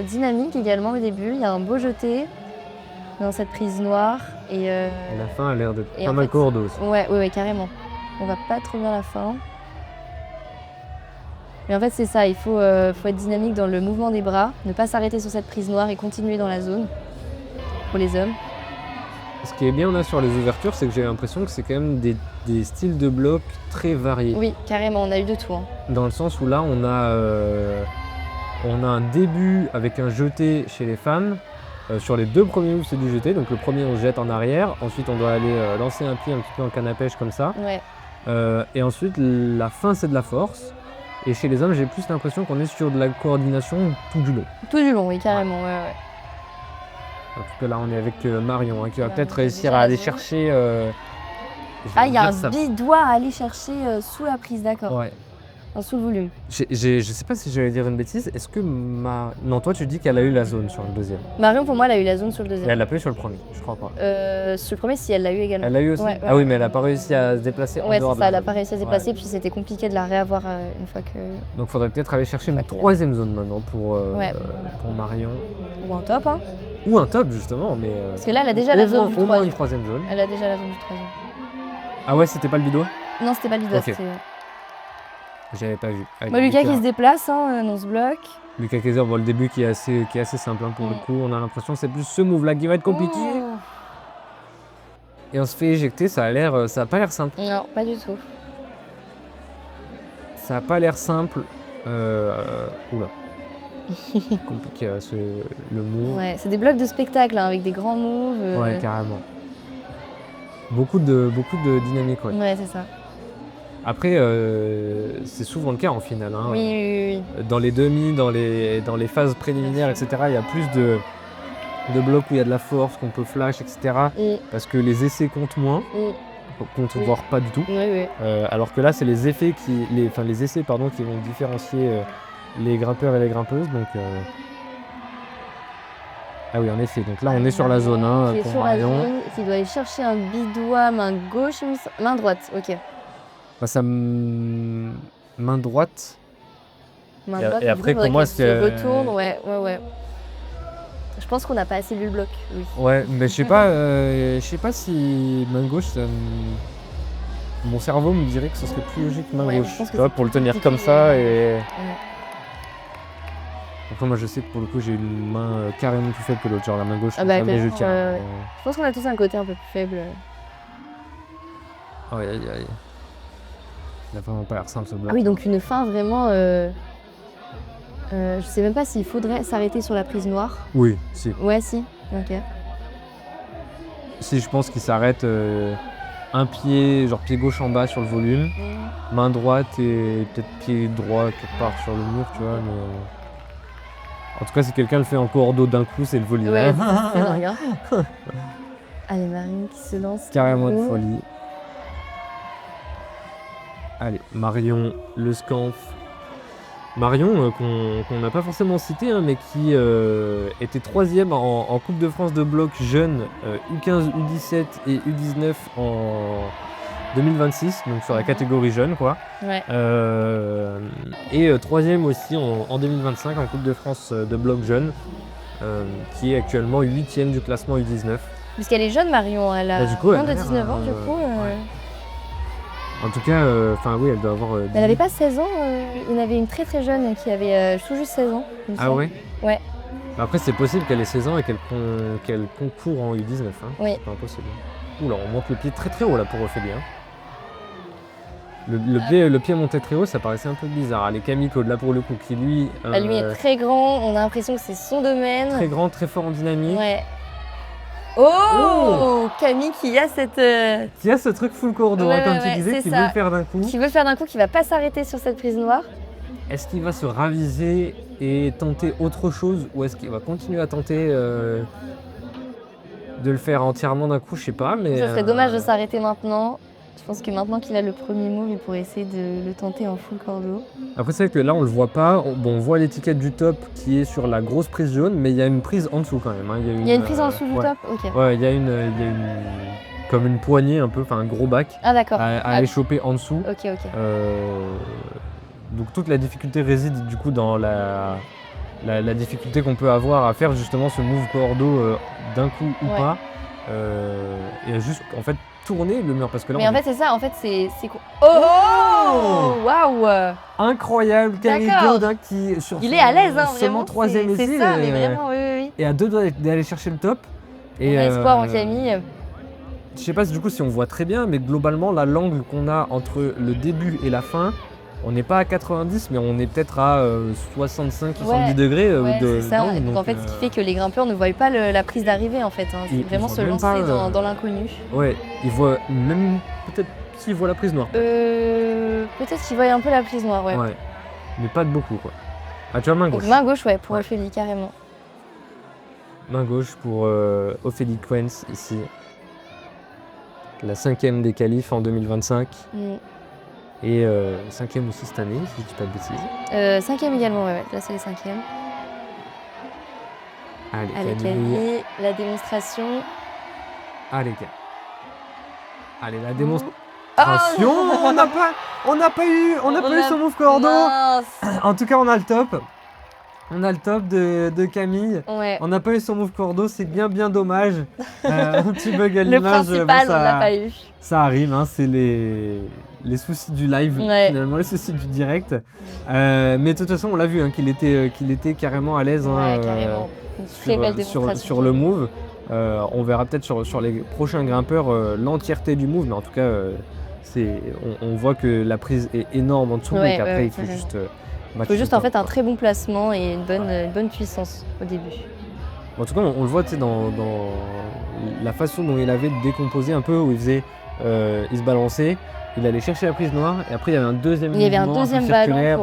dynamique également au début. Il y a un beau jeté dans cette prise noire. Et La fin a l'air d'être Et pas en mal fait- coordonnée aussi. ouais, carrément. On va pas trop bien la fin. Mais en fait c'est ça, il faut être dynamique dans le mouvement des bras, ne pas s'arrêter sur cette prise noire et continuer dans la zone pour les hommes. Ce qui est bien là sur les ouvertures, c'est que j'ai l'impression que c'est quand même des styles de bloc très variés. Oui, carrément, on a eu de tout. Hein. Dans le sens où là on a un début avec un jeté chez les femmes. Sur les 2 premiers moves c'est du jeté, donc le premier on se jette en arrière, ensuite on doit aller lancer un pied un petit peu en canne à pêche comme ça. Ouais. Et ensuite la fin c'est de la force. Et chez les hommes j'ai plus l'impression qu'on est sur de la coordination tout du long. Tout du long, oui, carrément, ouais. En tout cas là on est avec Marion qui va Marion, peut-être qui a réussir déjà à la aller zone. chercher. Ah, il y a un ça. bidois à aller chercher sous la prise, d'accord. Ouais. sous le volume. Je sais pas si j'allais dire une bêtise. Est-ce que Non, toi tu dis qu'elle a eu la zone sur le deuxième. Marion, pour moi, elle a eu la zone sur le Mais deuxième. elle l'a pas eu sur le premier, je crois pas. Sur le premier, si, elle l'a eu également. Elle l'a eu aussi. Ouais, Ah oui, mais elle a pas réussi à se déplacer en Ouais, dehors c'est de ça, la elle a zone. pas réussi à se déplacer, puis c'était compliqué de la réavoir une fois que. Donc faudrait peut-être aller chercher une Pas clair. troisième zone maintenant pour Marion. Ou un top, hein. Ou un top justement, mais. Parce que là, elle a déjà la zone du au moins une troisième. troisième zone. Elle a déjà la zone du troisième. Ah ouais, c'était pas le bidon? Non, c'était pas le leader, Ok. c'était. J'avais pas vu. Allez, Bah, Lucas qui se déplace dans ce bloc. Lucas Kaiser, bon, le début qui est assez simple hein, pour le coup. On a l'impression que c'est plus ce move là qui va être compliqué. Oh. Et on se fait éjecter, ça a pas l'air simple. Non, pas du tout. Ça a pas l'air simple. Oula. Compliqué le move. Ouais, c'est des blocs de spectacle hein, avec des grands moves. Ouais, carrément. Beaucoup de dynamique, ouais. Ouais, c'est ça. Après, c'est souvent le cas en finale. Hein. Oui. Dans les demi, dans les phases préliminaires, etc., il y a plus de blocs où il y a de la force, qu'on peut flash, etc. Parce que les essais comptent moins, comptent voire pas du tout. Oui. Alors que là, c'est les essais qui vont différencier les grimpeurs et les grimpeuses. Donc, ah oui, en effet. Donc là, on est sur la zone 1 qui est pour sur la Marion. zone, qui doit aller chercher un bidois, main gauche, main droite. Ok. Bah, main droite. Main Et droite, après, du coup, comment faudrait est-ce qu'elle se retourne, ouais. Je pense qu'on n'a pas assez lu le bloc, oui. Ouais, mais je sais pas si main gauche, mon cerveau me dirait que ce serait plus logique main Ouais, gauche. je pense que Tu vois, c'est pour le plus tenir compliqué, comme ça et. Ouais. Après, moi, je sais que pour le coup, j'ai une main carrément plus faible que l'autre. Genre la main gauche, Ah bah, jamais je clairement, tiens. ouais. Je pense qu'on a tous un côté un peu plus faible. Aïe, aïe, aïe. Il a vraiment pas l'air simple ce bloc. Ah oui, donc une fin vraiment. Je sais même pas s'il faudrait s'arrêter sur la prise noire. Oui, si. Ouais, si. Ok. Si, je pense qu'il s'arrête un pied, genre pied gauche en bas sur le volume, main droite et peut-être pied droit quelque part sur le mur, tu vois. Mais... En tout cas, si quelqu'un le fait en cordeau d'un coup, c'est le volume. Ouais, c'est dingue. Hein. Allez, Marine qui se lance. Carrément de folie. Allez, Marion, le Scanf. Marion, qu'on n'a pas forcément cité, hein, mais qui était troisième en Coupe de France de bloc jeune U15, U17 et U19 en 2026, donc sur la catégorie jeune, quoi. Ouais. Et troisième aussi en 2025 en Coupe de France de bloc jeune, qui est actuellement 8e du classement U19. Parce qu'elle est jeune, Marion. Elle a Bah, du coup, moins elle de a l'air, 19 ans, du coup. ouais. En tout cas, oui, elle doit avoir. Elle n'avait pas 16 ans. Il y en avait une très très jeune qui avait tout juste 16 ans. il me Ah semble. ouais. Ouais. Après, c'est possible qu'elle ait 16 ans et qu'elle concourt en U19. Hein. Oui. C'est pas impossible. Oula, on monte le pied très très haut là pour Ophélie. Hein. Le pied monté très haut, ça paraissait un peu bizarre. Les Kamiko, là pour le coup, qui lui. Lui est très grand. On a l'impression que c'est son domaine. Très grand, très fort en dynamique. Ouais. Oh, Camille qui a cette. Qui a ce truc full cordeau, Ouais, hein, comme ouais, tu disais, c'est qui ça. veut le faire d'un coup. Qui veut le faire d'un coup, qui va pas s'arrêter sur cette prise noire. Est-ce qu'il va se raviser et tenter autre chose ou est-ce qu'il va continuer à tenter de le faire entièrement d'un coup, je sais pas, mais... Ça serait dommage de s'arrêter maintenant. Je pense que maintenant qu'il a le premier move, il pourrait essayer de le tenter en full cordeau. Après, c'est vrai que là, on le voit pas. On voit l'étiquette du top qui est sur la grosse prise jaune, mais il y a une prise en dessous quand même. Hein. Il y a une prise en dessous du ouais. top. Ok. Ouais, il y a une comme une poignée un peu, enfin un gros bac Ah d'accord. à aller choper en dessous. Ok. Donc toute la difficulté réside du coup dans la difficulté qu'on peut avoir à faire justement ce move cordeau d'un coup ou Ouais. pas. Et à juste en fait tourner le mur parce que là Mais on en est- fait c'est ça. En fait c'est. Oh waouh. incroyable Camille D'accord. Claude, hein, qui sur Il son- est à l'aise hein, seulement vraiment. troisième essai C'est ça, mais vraiment oui. et à deux doigts d'aller chercher le top. On a espoir en Camille. Je sais pas du coup si on voit très bien, mais globalement là l'angle qu'on a entre le début et la fin, on n'est pas à 90, mais on est peut-être à 65-70 degrés Ouais, de c'est ça. d'angle, Donc, en fait, ce qui euh, fait que les grimpeurs ne voient pas la prise d'arrivée en fait. Hein. C'est Ils vraiment voient se même lancer pas, dans l'inconnu. Ouais, ils voient même peut-être s'ils voient la prise noire. Peut-être qu'ils voient un peu la prise noire, ouais. Ouais. Mais pas de beaucoup quoi. Ah tu vois main Donc gauche. main gauche, ouais, pour Ouais. Ophélie, carrément. Main gauche pour Ophélie Quens ici. La 5e des qualifs en 2025. Mm. Et 5e aussi cette année, si je dis pas de bêtises. 5e également, ouais. Là, c'est les 5e. Allez, Camille, la démonstration. Allez, la démonstration. On n'a pas eu son move cordeau. En tout cas, on a le top. On a le top de Camille. Ouais. On n'a pas eu son move cordeau, c'est bien dommage. Un petit bug à l'image. Le principal, on l'a pas eu. Ça arrive, hein, c'est les soucis du live, finalement, les soucis du direct. Mais de toute façon, on l'a vu, hein, qu'il était carrément à l'aise, carrément. Une très belle démonstration sur le move. On verra peut-être sur les prochains grimpeurs l'entièreté du move, mais en tout cas, on voit que la prise est énorme en dessous, donc après il faut juste... il faut juste en fait un très bon placement et une bonne puissance au début. En tout cas, on le voit dans la façon dont il avait de décomposer un peu, où il se balançait, il allait chercher la prise noire, et après il y avait un deuxième ballon circulaire.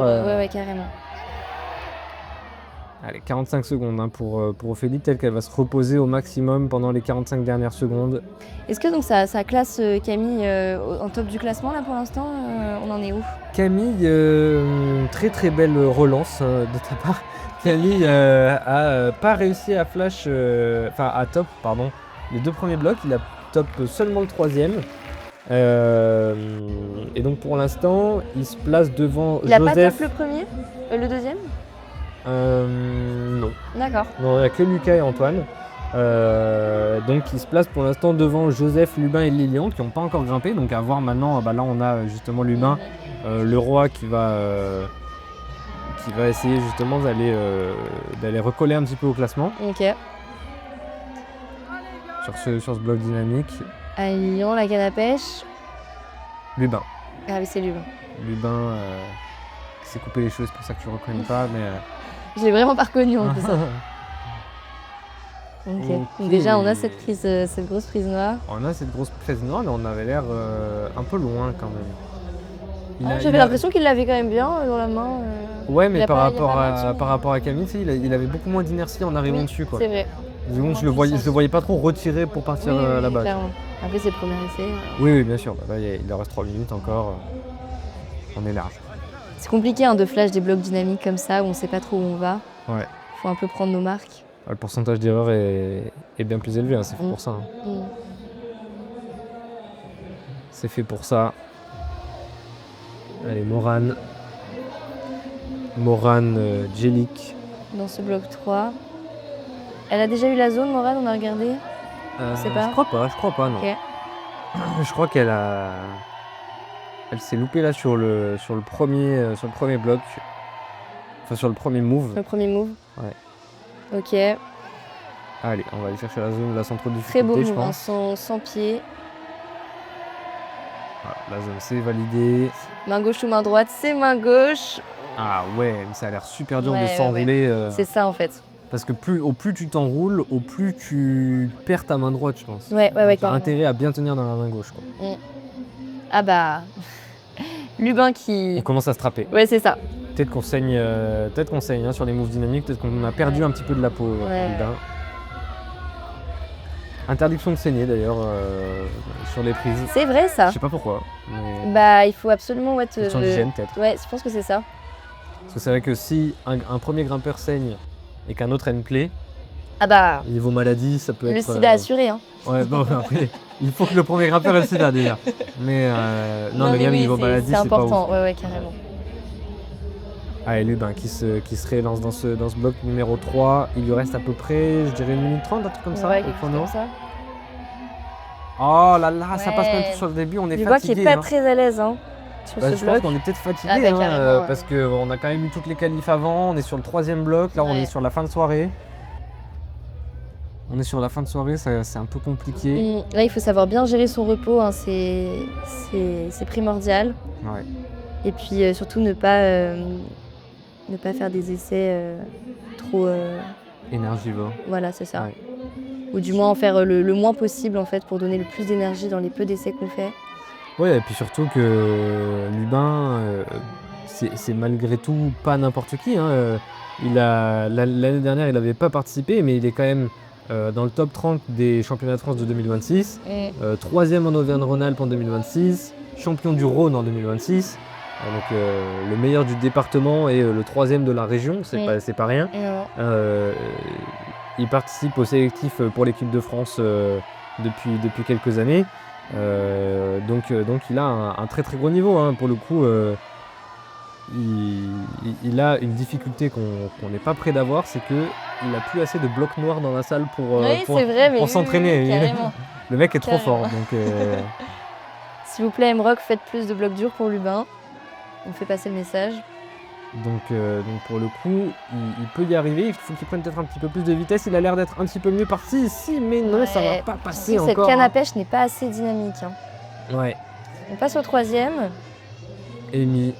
Carrément. Allez, 45 secondes hein, pour Ophélie, peut-être qu'elle va se reposer au maximum pendant les 45 dernières secondes. Est-ce que donc ça classe Camille en top du classement là pour l'instant on en est où? Camille, très belle relance de ta part. Camille a pas réussi à flash, à top, pardon, les 2 premiers blocs, il a top seulement le 3e. Et donc pour l'instant, il se place devant il Joseph. Il a pas top le premier? Le deuxième? Non. D'accord. Non, il n'y a que Lucas et Antoine. Donc il se place pour l'instant devant Joseph, Lubin et Lilian qui n'ont pas encore grimpé. Donc à voir maintenant, là on a justement Lubin, le roi qui va essayer justement d'aller recoller un petit peu au classement. Ok. Sur ce bloc dynamique. Lilian, la canne à pêche. Lubin. Ah oui, c'est Lubin. Lubin qui s'est coupé les cheveux, c'est pour ça que tu ne reconnais pas. Mais je l'ai vraiment pas reconnu en plus. Okay. Donc déjà on a cette grosse prise noire. On a cette grosse prise noire, mais on avait l'air un peu loin quand même. J'avais l'impression qu'il l'avait quand même bien dans la main. Ouais, mais par rapport à Camille, il avait beaucoup moins d'inertie en arrivant dessus. C'est vrai. Donc je le voyais pas trop retirer pour partir là-bas. Clairement. Après c'est le premier essai. Oui, bien sûr. Là, il leur reste 3 minutes encore. On est large. C'est compliqué de flash des blocs dynamiques comme ça où on sait pas trop où on va. Ouais. Faut un peu prendre nos marques. Le pourcentage d'erreur est bien plus élevé, hein, c'est fait pour ça. C'est fait pour ça. Allez, Morane, Jelik. Dans ce bloc 3. Elle a déjà eu la zone, Morane, on a regardé? Je crois pas, non. Okay. Je crois qu'elle s'est loupée là sur le premier bloc. Enfin, sur le premier move. Le premier move? Ouais. Ok. Allez, on va aller chercher la zone de la centre difficulté, très beau move, je pense. 100 pieds. Voilà, la zone c'est validé. Main gauche ou main droite, c'est main gauche. Ah ouais, mais ça a l'air super dur de s'enrouler. C'est ça en fait. Parce que au plus tu t'enroules, au plus tu perds ta main droite, je pense. Ouais. Tu as intérêt à bien tenir dans la main gauche, quoi. Ah bah... Lubin qui... On commence à se trapper. Ouais, c'est ça. Peut-être qu'on saigne, hein, sur les moves dynamiques, peut-être qu'on a perdu un petit peu de la peau, Lubin. Interdiction de saigner d'ailleurs sur les prises. C'est vrai ça. Je sais pas pourquoi. Mais... Bah il faut absolument question d'hygiène peut-être. Ouais, je pense que c'est ça. Parce que c'est vrai que si un premier grimpeur saigne et qu'un autre N-play, ah bah niveau maladie, ça peut être... Le sida assuré hein. Ouais, bon après, il faut que le premier grimpeur ait le sida déjà. Mais non, mais bien niveau maladie, c'est important. Pas ouf. Ouais, carrément. Allez, Lubin qui se relance dans ce bloc numéro 3. Il lui reste à peu près, je dirais 1 minute 30, un truc comme ça, au chrono. Oh là là, ça passe même tout sur le début, on est fatigué. Je vois qu'il est pas très à l'aise sur ce bloc. Je pense qu'on est peut-être fatigué, parce qu'on a quand même eu toutes les qualifs avant, on est sur le 3e bloc, là on est sur la fin de soirée. C'est un peu compliqué. Là, il faut savoir bien gérer son repos, hein, c'est primordial. Ouais. Et puis surtout ne pas faire des essais trop... énergivores. Voilà, c'est ça. Ouais. Ou du moins en faire le moins possible en fait pour donner le plus d'énergie dans les peu d'essais qu'on fait. Ouais, et puis surtout que Lubin, c'est malgré tout pas n'importe qui. Hein. L'année dernière, il n'avait pas participé, mais il est quand même dans le top 30 des championnats de France de 2026, 3e en Auvergne-Rhône-Alpes en 2026, champion du Rhône en 2026. Le meilleur du département et le 3e de la région, c'est pas rien. Il participe au sélectif pour l'équipe de France depuis quelques années. Donc il a un très très gros niveau, hein. Pour le coup, il a une difficulté qu'on n'est pas prêt d'avoir, c'est qu'il n'a plus assez de blocs noirs dans la salle pour s'entraîner. Carrément. Le mec est trop fort. Donc, s'il vous plaît, Mroc, faites plus de blocs durs pour Lubin. On fait passer le message. Donc pour le coup, il peut y arriver. Il faut qu'il prenne peut-être un petit peu plus de vitesse. Il a l'air d'être un petit peu mieux parti ici, mais non, ça va pas passer encore. Cette canne à pêche n'est pas assez dynamique. Hein. Ouais. On passe au 3e. Amy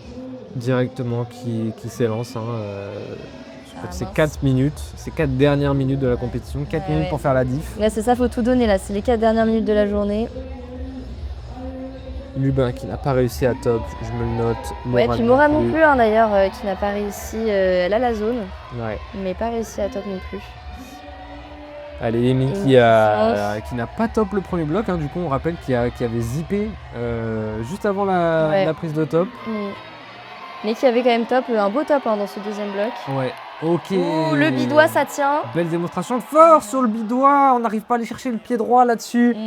directement qui s'élance. Hein, c'est 4 minutes, c'est 4 dernières minutes de la compétition, 4 minutes pour faire la diff. Là c'est ça, faut tout donner là, c'est les 4 dernières minutes de la journée. Lubin qui n'a pas réussi à top, je me le note. Mora puis Mora non plus hein, d'ailleurs, qui n'a pas réussi, elle a la zone, mais pas réussi à top non plus. Allez, Amy qui n'a pas top le premier bloc, hein, du coup on rappelle qui avait zippé juste avant la prise de top. Mais qui avait quand même top, un beau top hein, dans ce deuxième bloc. Ouais, ok. Ouh, le bidois ça tient. Belle démonstration de force sur le bidois, on n'arrive pas à aller chercher le pied droit là-dessus.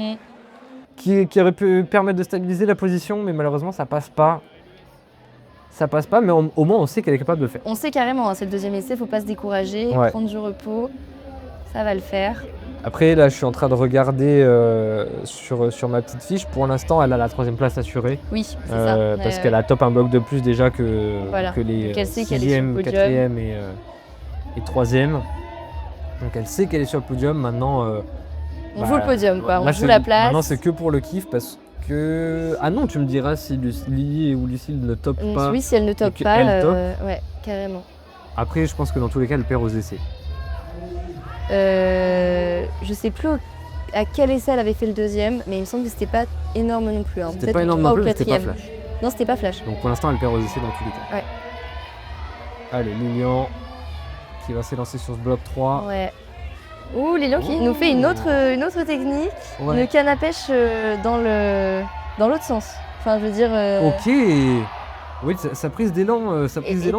Qui aurait pu permettre de stabiliser la position, mais malheureusement ça passe pas. Ça passe pas, mais au moins on sait qu'elle est capable de le faire. On sait carrément, hein, c'est le deuxième essai, faut pas se décourager, prendre du repos, ça va le faire. Après là je suis en train de regarder sur ma petite fiche, pour l'instant elle a la 3e place assurée. Oui, c'est ça. Parce qu'elle a top un bloc de plus déjà que les 6e, 4e et 3e. Donc elle sait qu'elle est sur le podium, maintenant... on joue le podium, quoi. On joue la place. Maintenant, c'est que pour le kiff parce que... Ah non, tu me diras si Lily ou Lucille ne top pas. Oui, si elle ne top pas, ouais, carrément. Après, je pense que dans tous les cas, elle perd aux essais. Je sais plus à quel essai elle avait fait le deuxième, mais il me semble que c'était pas énorme non plus. Hein. C'était pas énorme non plus, c'était pas flash. Non, c'était pas flash. Donc pour l'instant, elle perd aux essais dans tous les cas. Ouais. Allez, Lilian qui va s'élancer sur ce bloc 3. Ouais. Ouh, Lilian qui nous fait une autre technique, une canne à pêche dans l'autre sens. Enfin, je veux dire... Ok. Oui, sa prise d'élan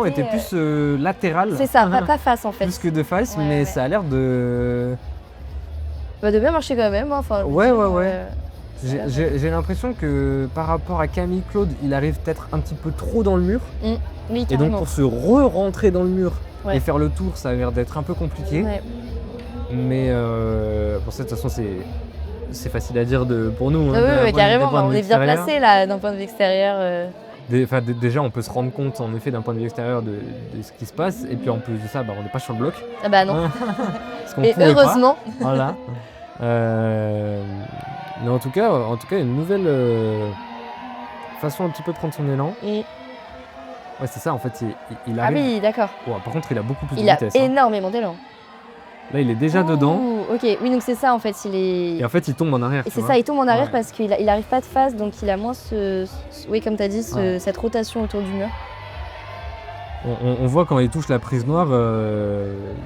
était plus latérale. C'est ça, pas face en fait. Plus que de face, mais ça a l'air de... de bien marcher quand même. Hein. Enfin, j'ai l'impression que par rapport à Camille Claude, il arrive peut-être un petit peu trop dans le mur. Oui, et donc pour se rentrer dans le mur et faire le tour, ça a l'air d'être un peu compliqué. Mais pour ça, de toute façon, c'est facile à dire pour nous. Oui, carrément, on est bien placé là d'un point de vue extérieur. Déjà, on peut se rendre compte en effet d'un point de vue extérieur de ce qui se passe. Et puis en plus de ça, on n'est pas sur le bloc. Ah bah non. Et heureusement. Voilà. Mais en tout cas, une nouvelle façon un petit peu de prendre son élan. Ouais, c'est ça en fait. Il arrive. Ah oui, d'accord. Par contre, il a beaucoup plus de vitesse. Il a énormément d'élan. Là, il est déjà dedans. Ok, oui, donc c'est ça en fait. Et en fait, il tombe en arrière. Et c'est ça, il tombe en arrière parce qu'il n'arrive pas de face, donc il a moins oui, comme tu as dit, cette rotation autour du mur. On voit quand il touche la prise noire,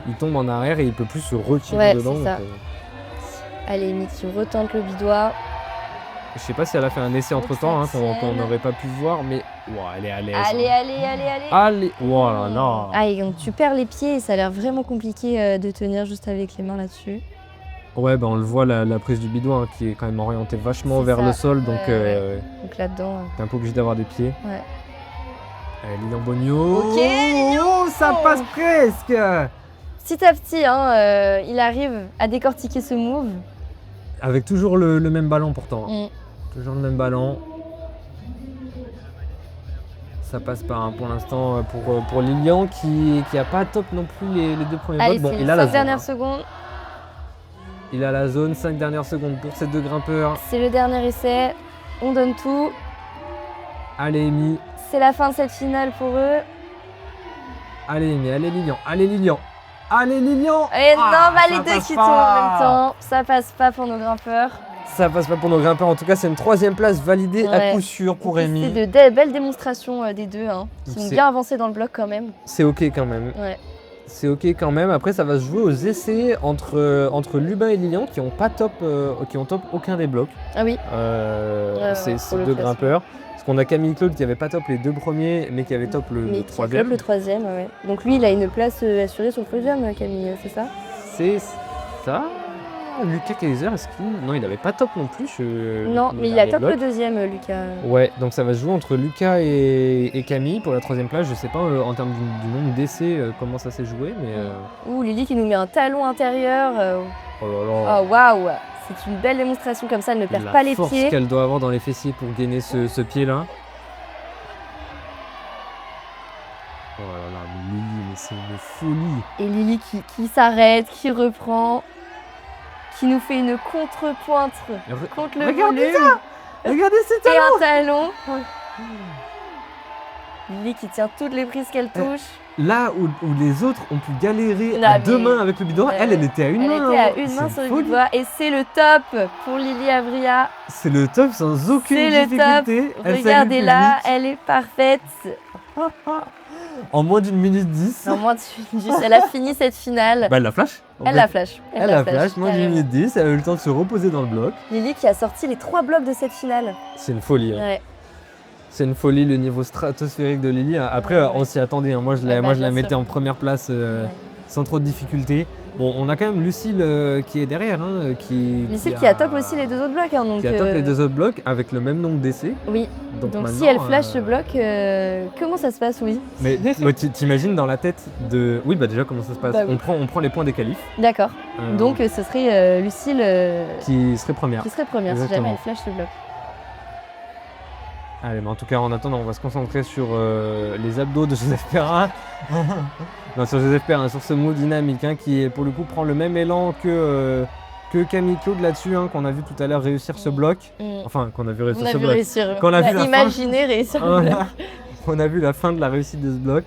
il tombe en arrière et il peut plus se retirer dedans. C'est ça. Allez, Amy qui retente le bidois. Je sais pas si elle a fait un essai entre temps, qu'on n'aurait pas pu voir, mais elle est à l'aise. Allez, oh là là. Ah, et donc tu perds les pieds et ça a l'air vraiment compliqué de tenir juste avec les mains là-dessus. Ouais, on le voit, la prise du bidois qui est quand même orientée vachement vers le sol, donc là-dedans. T'es un peu obligé d'avoir des pieds. Ouais. Lilian Bogno. Ok, Lilian. Ça passe presque. Petit à petit, il arrive à décortiquer ce move. Avec toujours le même ballon pourtant. Toujours le même ballon. Ça passe pas pour l'instant pour Lilian qui a pas top non plus les 2 premiers blocs. Bon, il a la zone. 5 dernières secondes. Il a la zone, 5 dernières secondes pour ces 2 grimpeurs. C'est le dernier essai. On donne tout. Allez, Amy. C'est la fin de cette finale pour eux. Allez, Amy, allez Lilian, allez Lilian. Allez Lilian. Et les 2 qui tombent en même temps. Ça passe pas pour nos grimpeurs. Ça passe pas pour nos grimpeurs. En tout cas, c'est une 3e place validée à coup sûr pour Amy. C'est de belles démonstrations des deux, qui ont bien avancé dans le bloc quand même. C'est ok quand même. Ouais. C'est ok quand même. Après, ça va se jouer aux essais entre Lubin et Lilian qui ont pas top, aucun des blocs. Ah oui. Ces 2 grimpeurs. Parce qu'on a Camille Claude qui avait pas top les 2 premiers, mais qui avait top le Mais qui a top 3e. le 3e, ouais. Donc lui, il a une place assurée sur le podium, Camille, c'est ça? C'est ça. Lucas Kaiser, est-ce qu'il... Non, il avait pas top non plus. Non, mais il a top le 2e, Lucas. Ouais, donc ça va se jouer entre Lucas et Camille pour la 3e place. Je sais pas en termes du nombre d'essais comment ça s'est joué, mais... Ouh, Lily qui nous met un talon intérieur. Oh là là. Oh waouh! C'est une belle démonstration comme ça, elle ne perd pas les La pieds. force qu'elle doit avoir dans les fessiers pour gainer ce pied-là. Oh là là, mais Lily, mais c'est une folie. Et Lily qui s'arrête, qui reprend, qui nous fait une contre-pointe contre le Regardez volume. ça! Regardez ces Et talons! un talon. Lily qui tient toutes les prises qu'elle touche. Là où les autres ont pu galérer Non, à 2 mais- mains avec le bidon, elle était à une Elle main. était à hein. une C'est main sur le folie. doigt. Et c'est le top pour Lily Avria. C'est le top sans aucune C'est le difficulté. top. Elle salue le Regardez-la, public. elle est parfaite. En moins d'1 minute 10. Non, moins de juste, elle a fini cette finale. Bah elle la flash. Elle la flash. Elle la flash, moins d'1 carrément. minute 10, elle a eu le temps de se reposer dans le bloc. Lily qui a sorti les 3 blocs de cette finale. C'est une folie. Hein. Ouais. C'est une folie le niveau stratosphérique de Lily. Après, Ouais, ouais. on s'y attendait. Hein. Moi, je la, Ouais, bah, moi, je la bien mettais sûr. en première place Ouais. sans trop de difficultés. Bon, on a quand même Lucille qui est derrière. Hein, Lucille qui a top aussi les 2 autres blocs. Hein, donc, Qui a top les 2 autres blocs avec le même nombre d'essais. Oui. Donc si maintenant, elle flash ce bloc, comment ça se passe, oui? Mais moi, t'imagines dans la tête de. Oui, bah déjà, comment ça se passe? Bah oui. On prend les points des qualifs. D'accord. Donc ce serait Lucille Qui serait première. qui serait première si Exactement. jamais elle flash ce bloc. Allez, mais en tout cas, en attendant, on va se concentrer sur les abdos de Joseph Perrin. Non, sur Joseph Perrin, sur ce mot dynamique hein, qui, pour le coup, prend le même élan que Camille Claude là-dessus, hein, qu'on a vu tout à l'heure réussir ce bloc. Enfin, qu'on a vu réussir On a ce vu bloc. réussir. Quand on a vu la fin. Imaginé réussir le bloc. Voilà. On a vu la fin de la réussite de ce bloc.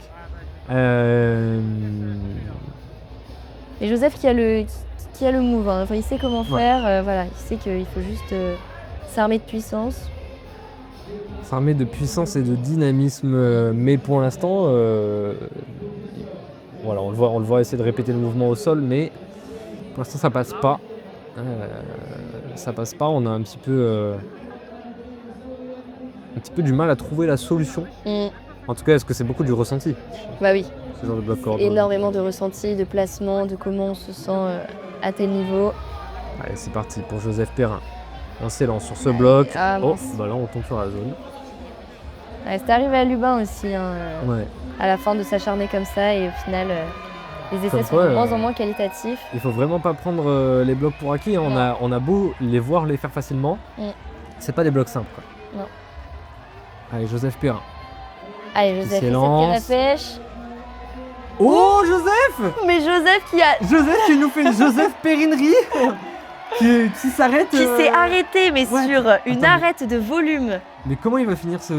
Et Joseph qui a le move, hein. Enfin, il sait comment Ouais. faire, voilà, il sait qu'il faut juste s'armer de puissance. S'armer de puissance et de dynamisme, mais pour l'instant, voilà, on le voit essayer de répéter le mouvement au sol, mais pour l'instant ça passe pas. Ça passe pas, on a un petit peu du mal à trouver la solution. En tout cas, est-ce que c'est beaucoup du ressenti, Bah oui, ce genre de bloc corde? énormément de ressenti, de placement, de comment on se sent à tel niveau. Allez, c'est parti pour Joseph Perrin. On s'élance sur ce bloc. Ah, Oh, mince. bah là on tombe sur la zone. Ouais, c'est arrivé à Lubin aussi, hein, Ouais. à la fin de s'acharner comme ça et au final les essais Comme sont quoi, de moins en moins qualitatifs. Il faut vraiment pas prendre les blocs pour acquis. Hein. On a beau les voir les faire facilement, c'est pas des blocs simples. Quoi. Non. Allez, Joseph Perrin. Allez Joseph, cette canne à s'élance. pêche. Oh, Joseph Mais Joseph Joseph qui nous fait une Joseph Perrinerie qui s'arrête. qui s'est arrêté mais ouais. sur une Attendez. arête de volume. Mais comment il va finir ce.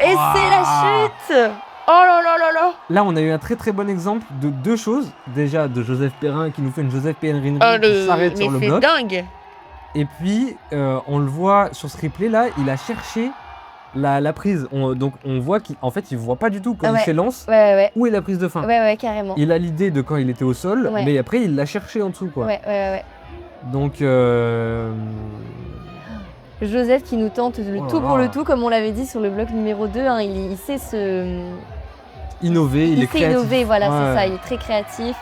Et Ouah. c'est la chute. Oh là là là là. Là, on a eu un très très bon exemple de 2 choses. Déjà, de Joseph Perrin qui nous fait une Joseph Perrinerie qui s'arrête sur le bloc. dingue. Et puis, on le voit sur ce replay là, il a cherché la prise. Donc, on voit qu'en fait, il voit pas du tout quand Ouais. il s'élance Ouais. où est la prise de fin. Ouais, carrément. Il a l'idée de quand il était au sol, Ouais. mais après, il l'a cherché en dessous. Quoi. Ouais. Donc, Joseph qui nous tente le Oh tout là pour là. le tout, comme on l'avait dit sur le bloc numéro 2. Hein, il sait innover, il est sait créatif. innover, voilà, Ouais. c'est ça. Il est très créatif.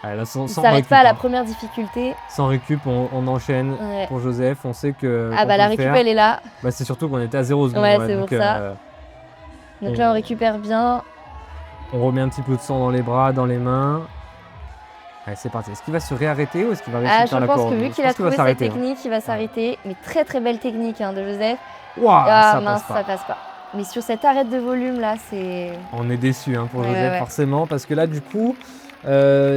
Ouais, là, Il sans s'arrête récup, pas à la hein. première difficulté. Sans récup, on enchaîne Ouais. pour Joseph. On sait que. Ah qu'on bah peut la le récup, faire. elle est là. Bah, c'est surtout qu'on était à 0 secondes. Ouais, c'est donc, pour ça. Donc là, on récupère bien. on remet un petit peu de sang dans les bras, dans les mains. Allez, c'est parti. Est-ce qu'il va se réarrêter ou est-ce qu'il va réussir Ah, à je faire la pense corde? que vu Je qu'il pense a trouvé va sa s'arrêter, hein. technique, il va s'arrêter. Mais très très belle technique hein, de Joseph. Ouah, Ah ça mince, passe pas. ça passe pas. Mais sur cette arête de volume là, c'est. On est déçu pour Ouais, Joseph ouais. forcément parce que là du coup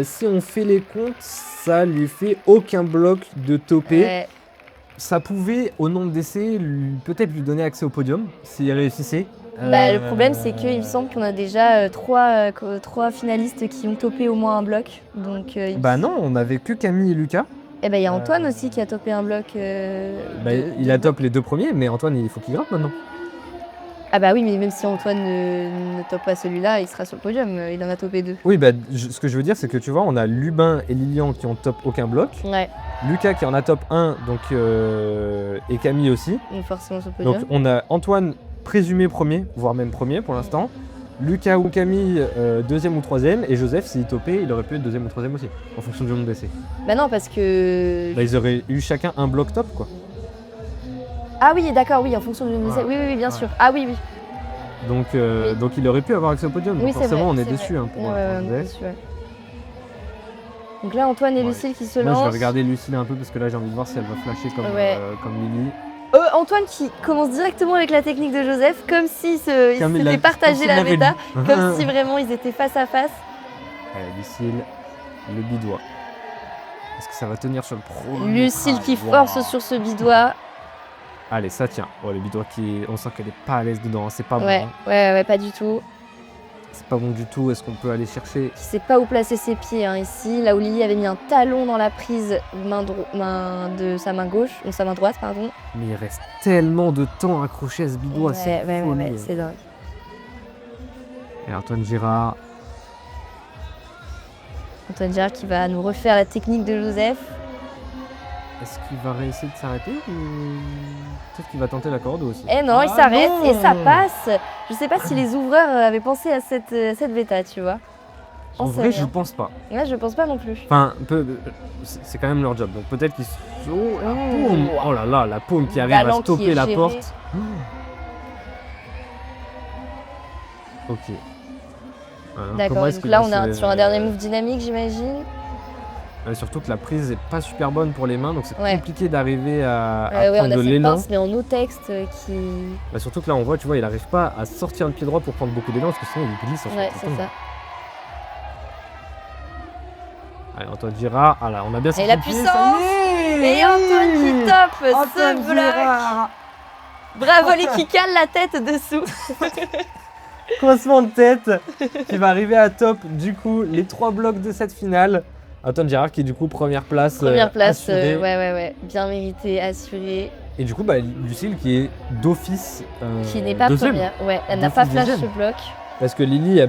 si on fait les comptes ça lui fait aucun bloc de topé. Ouais. Ça pouvait au nombre d'essais peut-être lui donner accès au podium s'il réussissait. Bah, le problème c'est qu'il me semble qu'on a déjà trois finalistes qui ont topé au moins un bloc. Donc Bah non, on avait que Camille et Lucas. Et bah il y a Antoine aussi qui a topé un bloc. Bah, il a top les 2 premiers mais Antoine il faut qu'il gratte maintenant. Ah bah oui, mais même si Antoine ne top pas celui-là, il sera sur le podium. Il en a topé 2. Oui, bah, ce que je veux dire, c'est que tu vois, on a Lubin et Lilian qui ont top aucun bloc. Ouais, Lucas qui en a top 1, donc, et Camille aussi. donc forcément sur le podium. Donc on a Antoine présumé premier, voire même premier pour l'instant. Lucas ou Camille deuxième ou troisième. Et Joseph, s'il topait, il aurait pu être deuxième ou troisième aussi, en fonction du nombre d'essais. Bah non, parce que... Bah, ils auraient eu chacun un bloc top, quoi. Ah oui, d'accord, oui, en fonction du nombre d'essais. Voilà. Oui, bien Ouais. sûr. Ah oui. Donc, Oui. donc il aurait pu avoir accès au podium. Oui, Donc c'est vrai. forcément, on est c'est déçus vrai. hein, pour Ouais, on est Joseph. déçus, ouais. Donc là, Antoine et Ouais. Lucille qui se Moi, je lancent. vais regarder Lucille un peu parce que là, j'ai envie de voir si elle va flasher comme, Ouais. comme Lily. Antoine qui commence directement avec la technique de Joseph, comme s'ils Comme il s'étaient l'a- partagé comme s'il la l'avait bêta, dit. comme si vraiment ils étaient face à face. Allez, Lucille, le bidois. Est-ce que ça va tenir sur le premier Lucille qui Wow. force sur ce bidois. Allez, ça tient. Oh, le bidois on sent qu'elle est pas à l'aise dedans. C'est pas Ouais, bon. hein. ouais, pas du tout. C'est pas bon du tout. Est-ce qu'on peut aller chercher Qui sait pas où placer ses pieds hein, ici. Là où Lily avait mis un talon dans la prise de sa main gauche, ou sa main droite, pardon. Mais il reste tellement de temps accroché à ce bidois. C'est ouais, folie. c'est dingue. Et Antoine Girard. Antoine Gérard qui va nous refaire la technique de Joseph. Est-ce qu'il va réessayer de s'arrêter ou peut-être qu'il va tenter la corde aussi. Eh non, il Ah s'arrête non et ça passe. Je sais pas si les ouvreurs avaient pensé à cette bêta, tu vois. En J'en sais vrai, rien. je pense pas. Ouais, je pense pas non plus. Enfin, c'est quand même leur job. Donc peut-être qu'ils. Boum. Oh là là, la paume qui arrive à Talent qui stopper est la géré. porte. Ok. Alors, D'accord, comment est-ce donc qu'il là va on est se- sur un dernier move dynamique, j'imagine. Surtout que la prise est pas super bonne pour les mains, donc c'est Ouais. compliqué d'arriver à Ouais, on prendre a de cette l'élan. pince, mais en no texte qui. Bah, surtout que là, on voit, tu vois, il arrive pas à sortir le pied droit pour prendre beaucoup d'élan, parce que sinon il glisse en fait. Ouais, il c'est tombe. ça. Allez, Antoine Girard. Ah là, on a bien sorti la le pied, puissance. ça y est. Et Antoine qui top Antoine ce bloc. Girard. Bravo les qui calent la tête dessous. Croisement de tête qui va arriver à top du coup les 3 blocs de cette finale. Antoine Girard qui est du coup première place. Première place, assurée. ouais. Bien mérité, assuré. Et du coup bah, Lucille qui est d'office Qui n'est pas deuxième. première. Ouais, elle n'a D'office pas flash ce deuxième. bloc. Parce que Lily a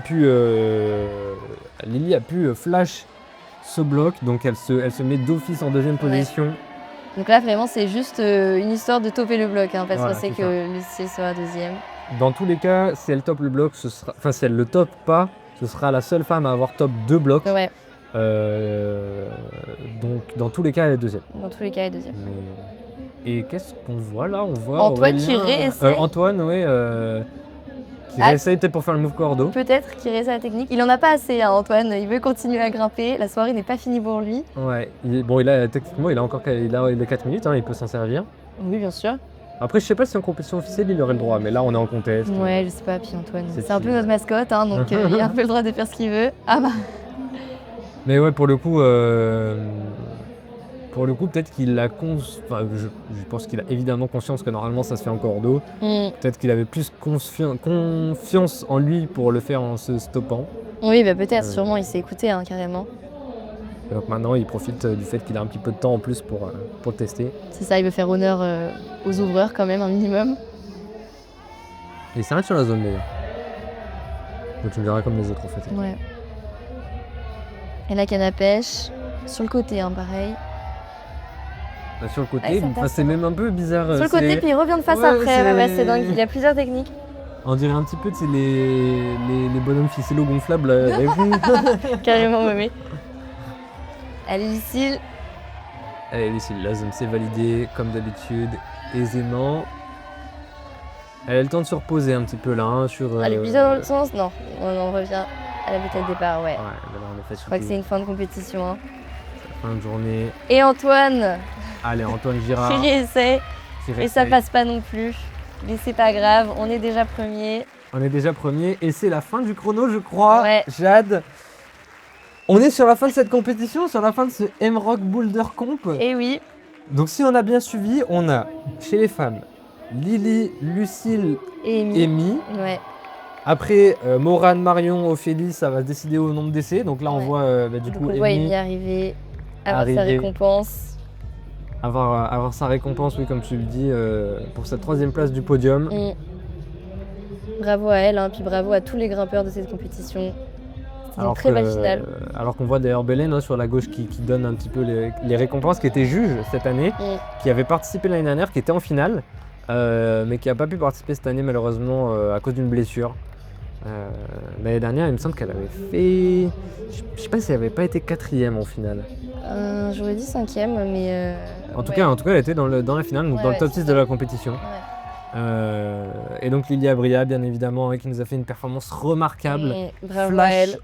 pu flash ce bloc, donc elle se met d'office en deuxième position. Donc là vraiment c'est juste une histoire de topper le bloc, hein, parce Voilà, qu'on sait c'est que Lucille sera deuxième. Dans tous les cas, si elle top le bloc, si elle le top pas, ce sera la seule femme à avoir top 2 blocs. Ouais, Donc dans tous les cas, elle est deuxième. dans tous les cas elle est deuxième. Et qu'est-ce qu'on voit là? On voit Antoine qui Aurélien- réessaye. Antoine, oui, qui Ah. réessaye peut-être pour faire le move cordeau. Peut-être qu'il réessaye la technique. Il en a pas assez, hein, Antoine. Il veut continuer à grimper. La soirée n'est pas finie pour lui. Ouais. Techniquement, il a encore il a 4 minutes, hein, il peut s'en servir. Oui, bien sûr. Après, je sais pas si en compétition officielle, il aurait le droit, mais là, on est en contest. Ouais, je sais pas. Puis Antoine, C'est c'est un peu chill. notre mascotte, hein, donc il a un peu le droit de faire ce qu'il veut. Ah bah. Mais ouais, pour le coup, peut-être qu'il a enfin, je pense qu'il a évidemment conscience que normalement, ça se fait en cordeau. Peut-être qu'il avait plus confiance en lui pour le faire en se stoppant. Oui, bah peut-être. Sûrement, il s'est écouté, hein, carrément. Et donc maintenant, il profite du fait qu'il a un petit peu de temps en plus pour le tester. C'est ça, il veut faire honneur aux ouvreurs quand même, un minimum. Et il s'arrête sur la zone d'ailleurs. Donc tu me diras comme les autres en fait. Ouais. Et la canne à pêche, sur le côté, hein, pareil. Là, sur le Ouais, côté, ça enfin, passe. c'est même un peu bizarre. Sur le côté, puis il revient de face Ouais, après. Ouais, c'est- c'est dingue. Il a plusieurs techniques. On dirait un petit peu les bonhommes ficello gonflables. Là, avec- Carrément, mémé. Allez, Lucille. Allez, Lucille, la zone s'est validée comme d'habitude, aisément. Elle a le temps de se reposer un petit peu là. Hein, sur, Allez, bizarre dans l'autre sens. Non, on revient à la bêta de départ, ouais. Ouais, là, on est fait Je crois que c'est une fin de compétition. Hein. fin de journée. Et Antoine, Allez, Antoine Girard. qui réessaie. qui Et ça réessaye. passe pas non plus. Mais c'est pas grave, on est déjà premier. On est déjà premier et c'est la fin du chrono, je crois. Ouais. Jade. On est sur la fin de cette compétition, sur la fin de ce M-Rock Boulder Comp. Et oui, Donc si on a bien suivi, on a chez les femmes Lily, Lucille, et Amy. Amy. Ouais. Après Morane, Marion, Ophélie, ça va se décider au nombre d'essais. Donc là on Ouais. voit du Donc coup on voit Amy Amy arriver, avoir sa arriver. récompense. avoir sa récompense, oui comme tu le dis, pour cette 3e place du podium. Mm. Bravo à elle, hein, puis bravo à tous les grimpeurs de cette compétition. C'était une Alors très belle finale. alors qu'on voit d'ailleurs Belen sur la gauche qui donne un petit peu les récompenses, qui était juge cette année, Mm. qui avait participé l'année dernière, qui était en finale, mais qui n'a pas pu participer cette année malheureusement à cause d'une blessure. L'année dernière, il me semble qu'elle avait fait. Je sais pas si elle avait pas été quatrième en finale. J'aurais dit 5e, mais. En tout ouais. cas, elle était dans la finale, donc Ouais, dans le ouais, top c'est 6 ça. de la compétition. Ouais. Et donc Lilia Bria, bien évidemment, qui nous a fait une performance remarquable. Bravo à elle.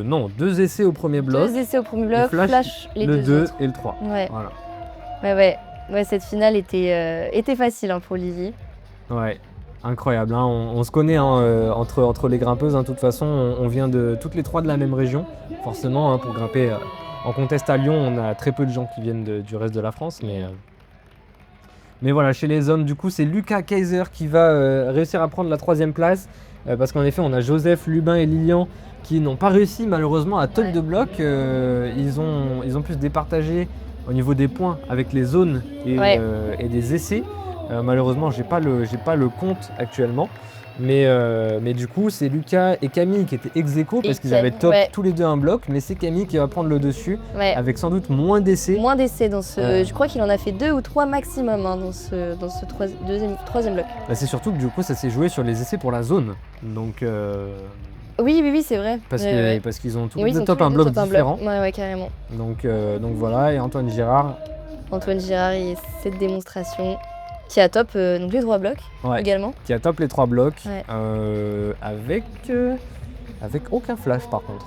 Non, 2 essais au premier bloc. 2 essais au premier et bloc, flash, les le 2 2 autres. et le 3. Ouais. Voilà. Ouais, cette finale était facile, hein, pour Lily. Ouais, incroyable. Hein. On se connaît, hein, entre les grimpeuses. Hein. De toute façon, on vient toutes les 3 de la même région. Forcément, hein, pour grimper en contest à Lyon, on a très peu de gens qui viennent du reste de la France. Mais voilà, chez les hommes, du coup, c'est Lucas Kaiser qui va réussir à prendre la 3e place. Parce qu'en effet, on a Joseph, Lubin et Lilian qui n'ont pas réussi malheureusement à top Ouais. de bloc. Ils ont pu se départager au niveau des points avec les zones et des essais. Malheureusement, j'ai pas le compte actuellement. Mais du coup, c'est Lucas et Camille qui étaient ex aequo parce qu'ils avaient top tous les deux un bloc. Mais c'est Camille qui va prendre le dessus avec sans doute moins d'essais. Moins d'essais dans ce. Je crois qu'il en a fait 2 ou 3 maximum, hein, dans ce troisième bloc. Bah, c'est surtout que du coup, ça s'est joué sur les essais pour la zone. Donc. Oui, c'est vrai. Parce qu'ils ont tous Oui, les top un bloc différent. Ouais, carrément. Donc voilà, et Antoine Girard. Antoine Girard et cette démonstration qui a top donc les 3 blocs également. Qui a top les 3 blocs avec aucun flash par contre.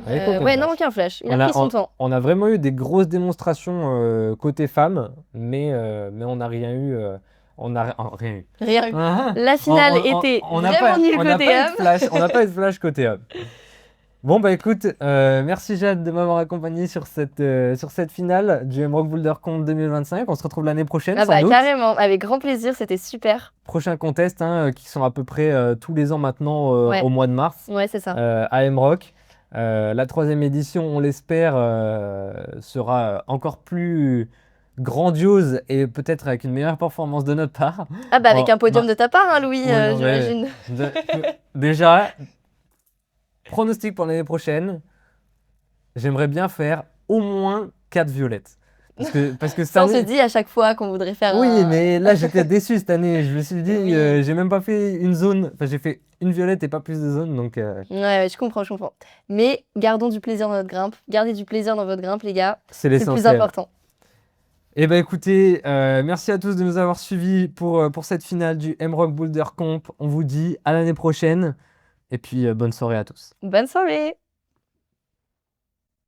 Aucun flash. Il a pris son temps. On a vraiment eu des grosses démonstrations côté femmes, mais on n'a rien eu. On n'a rien eu. Rien eu. La finale était vraiment nulle côté homme. On n'a pas eu de flash côté homme. Bon bah écoute, merci Jade de m'avoir accompagné sur cette finale du M-Rock Boulder Comp 2025. On se retrouve l'année prochaine sans doute. Carrément, avec grand plaisir, c'était super. Prochain contest qui sont à peu près tous les ans maintenant au mois de mars. Ouais, c'est ça. À M-Rock. La 3e édition, on l'espère, sera encore plus grandiose et peut-être avec une meilleure performance de notre part. Avec un podium de ta part, hein, Louis, j'imagine. Déjà, pronostic pour l'année prochaine, j'aimerais bien faire au moins 4 violettes. Parce que ça, on se dit à chaque fois qu'on voudrait faire. Oui, mais là, j'étais déçu cette année. Je me suis dit, j'ai même pas fait une zone. Enfin, j'ai fait une violette et pas plus de zones. Donc, Ouais, je comprends. Mais gardons du plaisir dans notre grimpe. Gardez du plaisir dans votre grimpe, les gars. C'est le plus important. Eh ben écoutez, merci à tous de nous avoir suivis pour cette finale du M-Rock Boulder Comp. On vous dit à l'année prochaine. Et puis, bonne soirée à tous. Bonne soirée.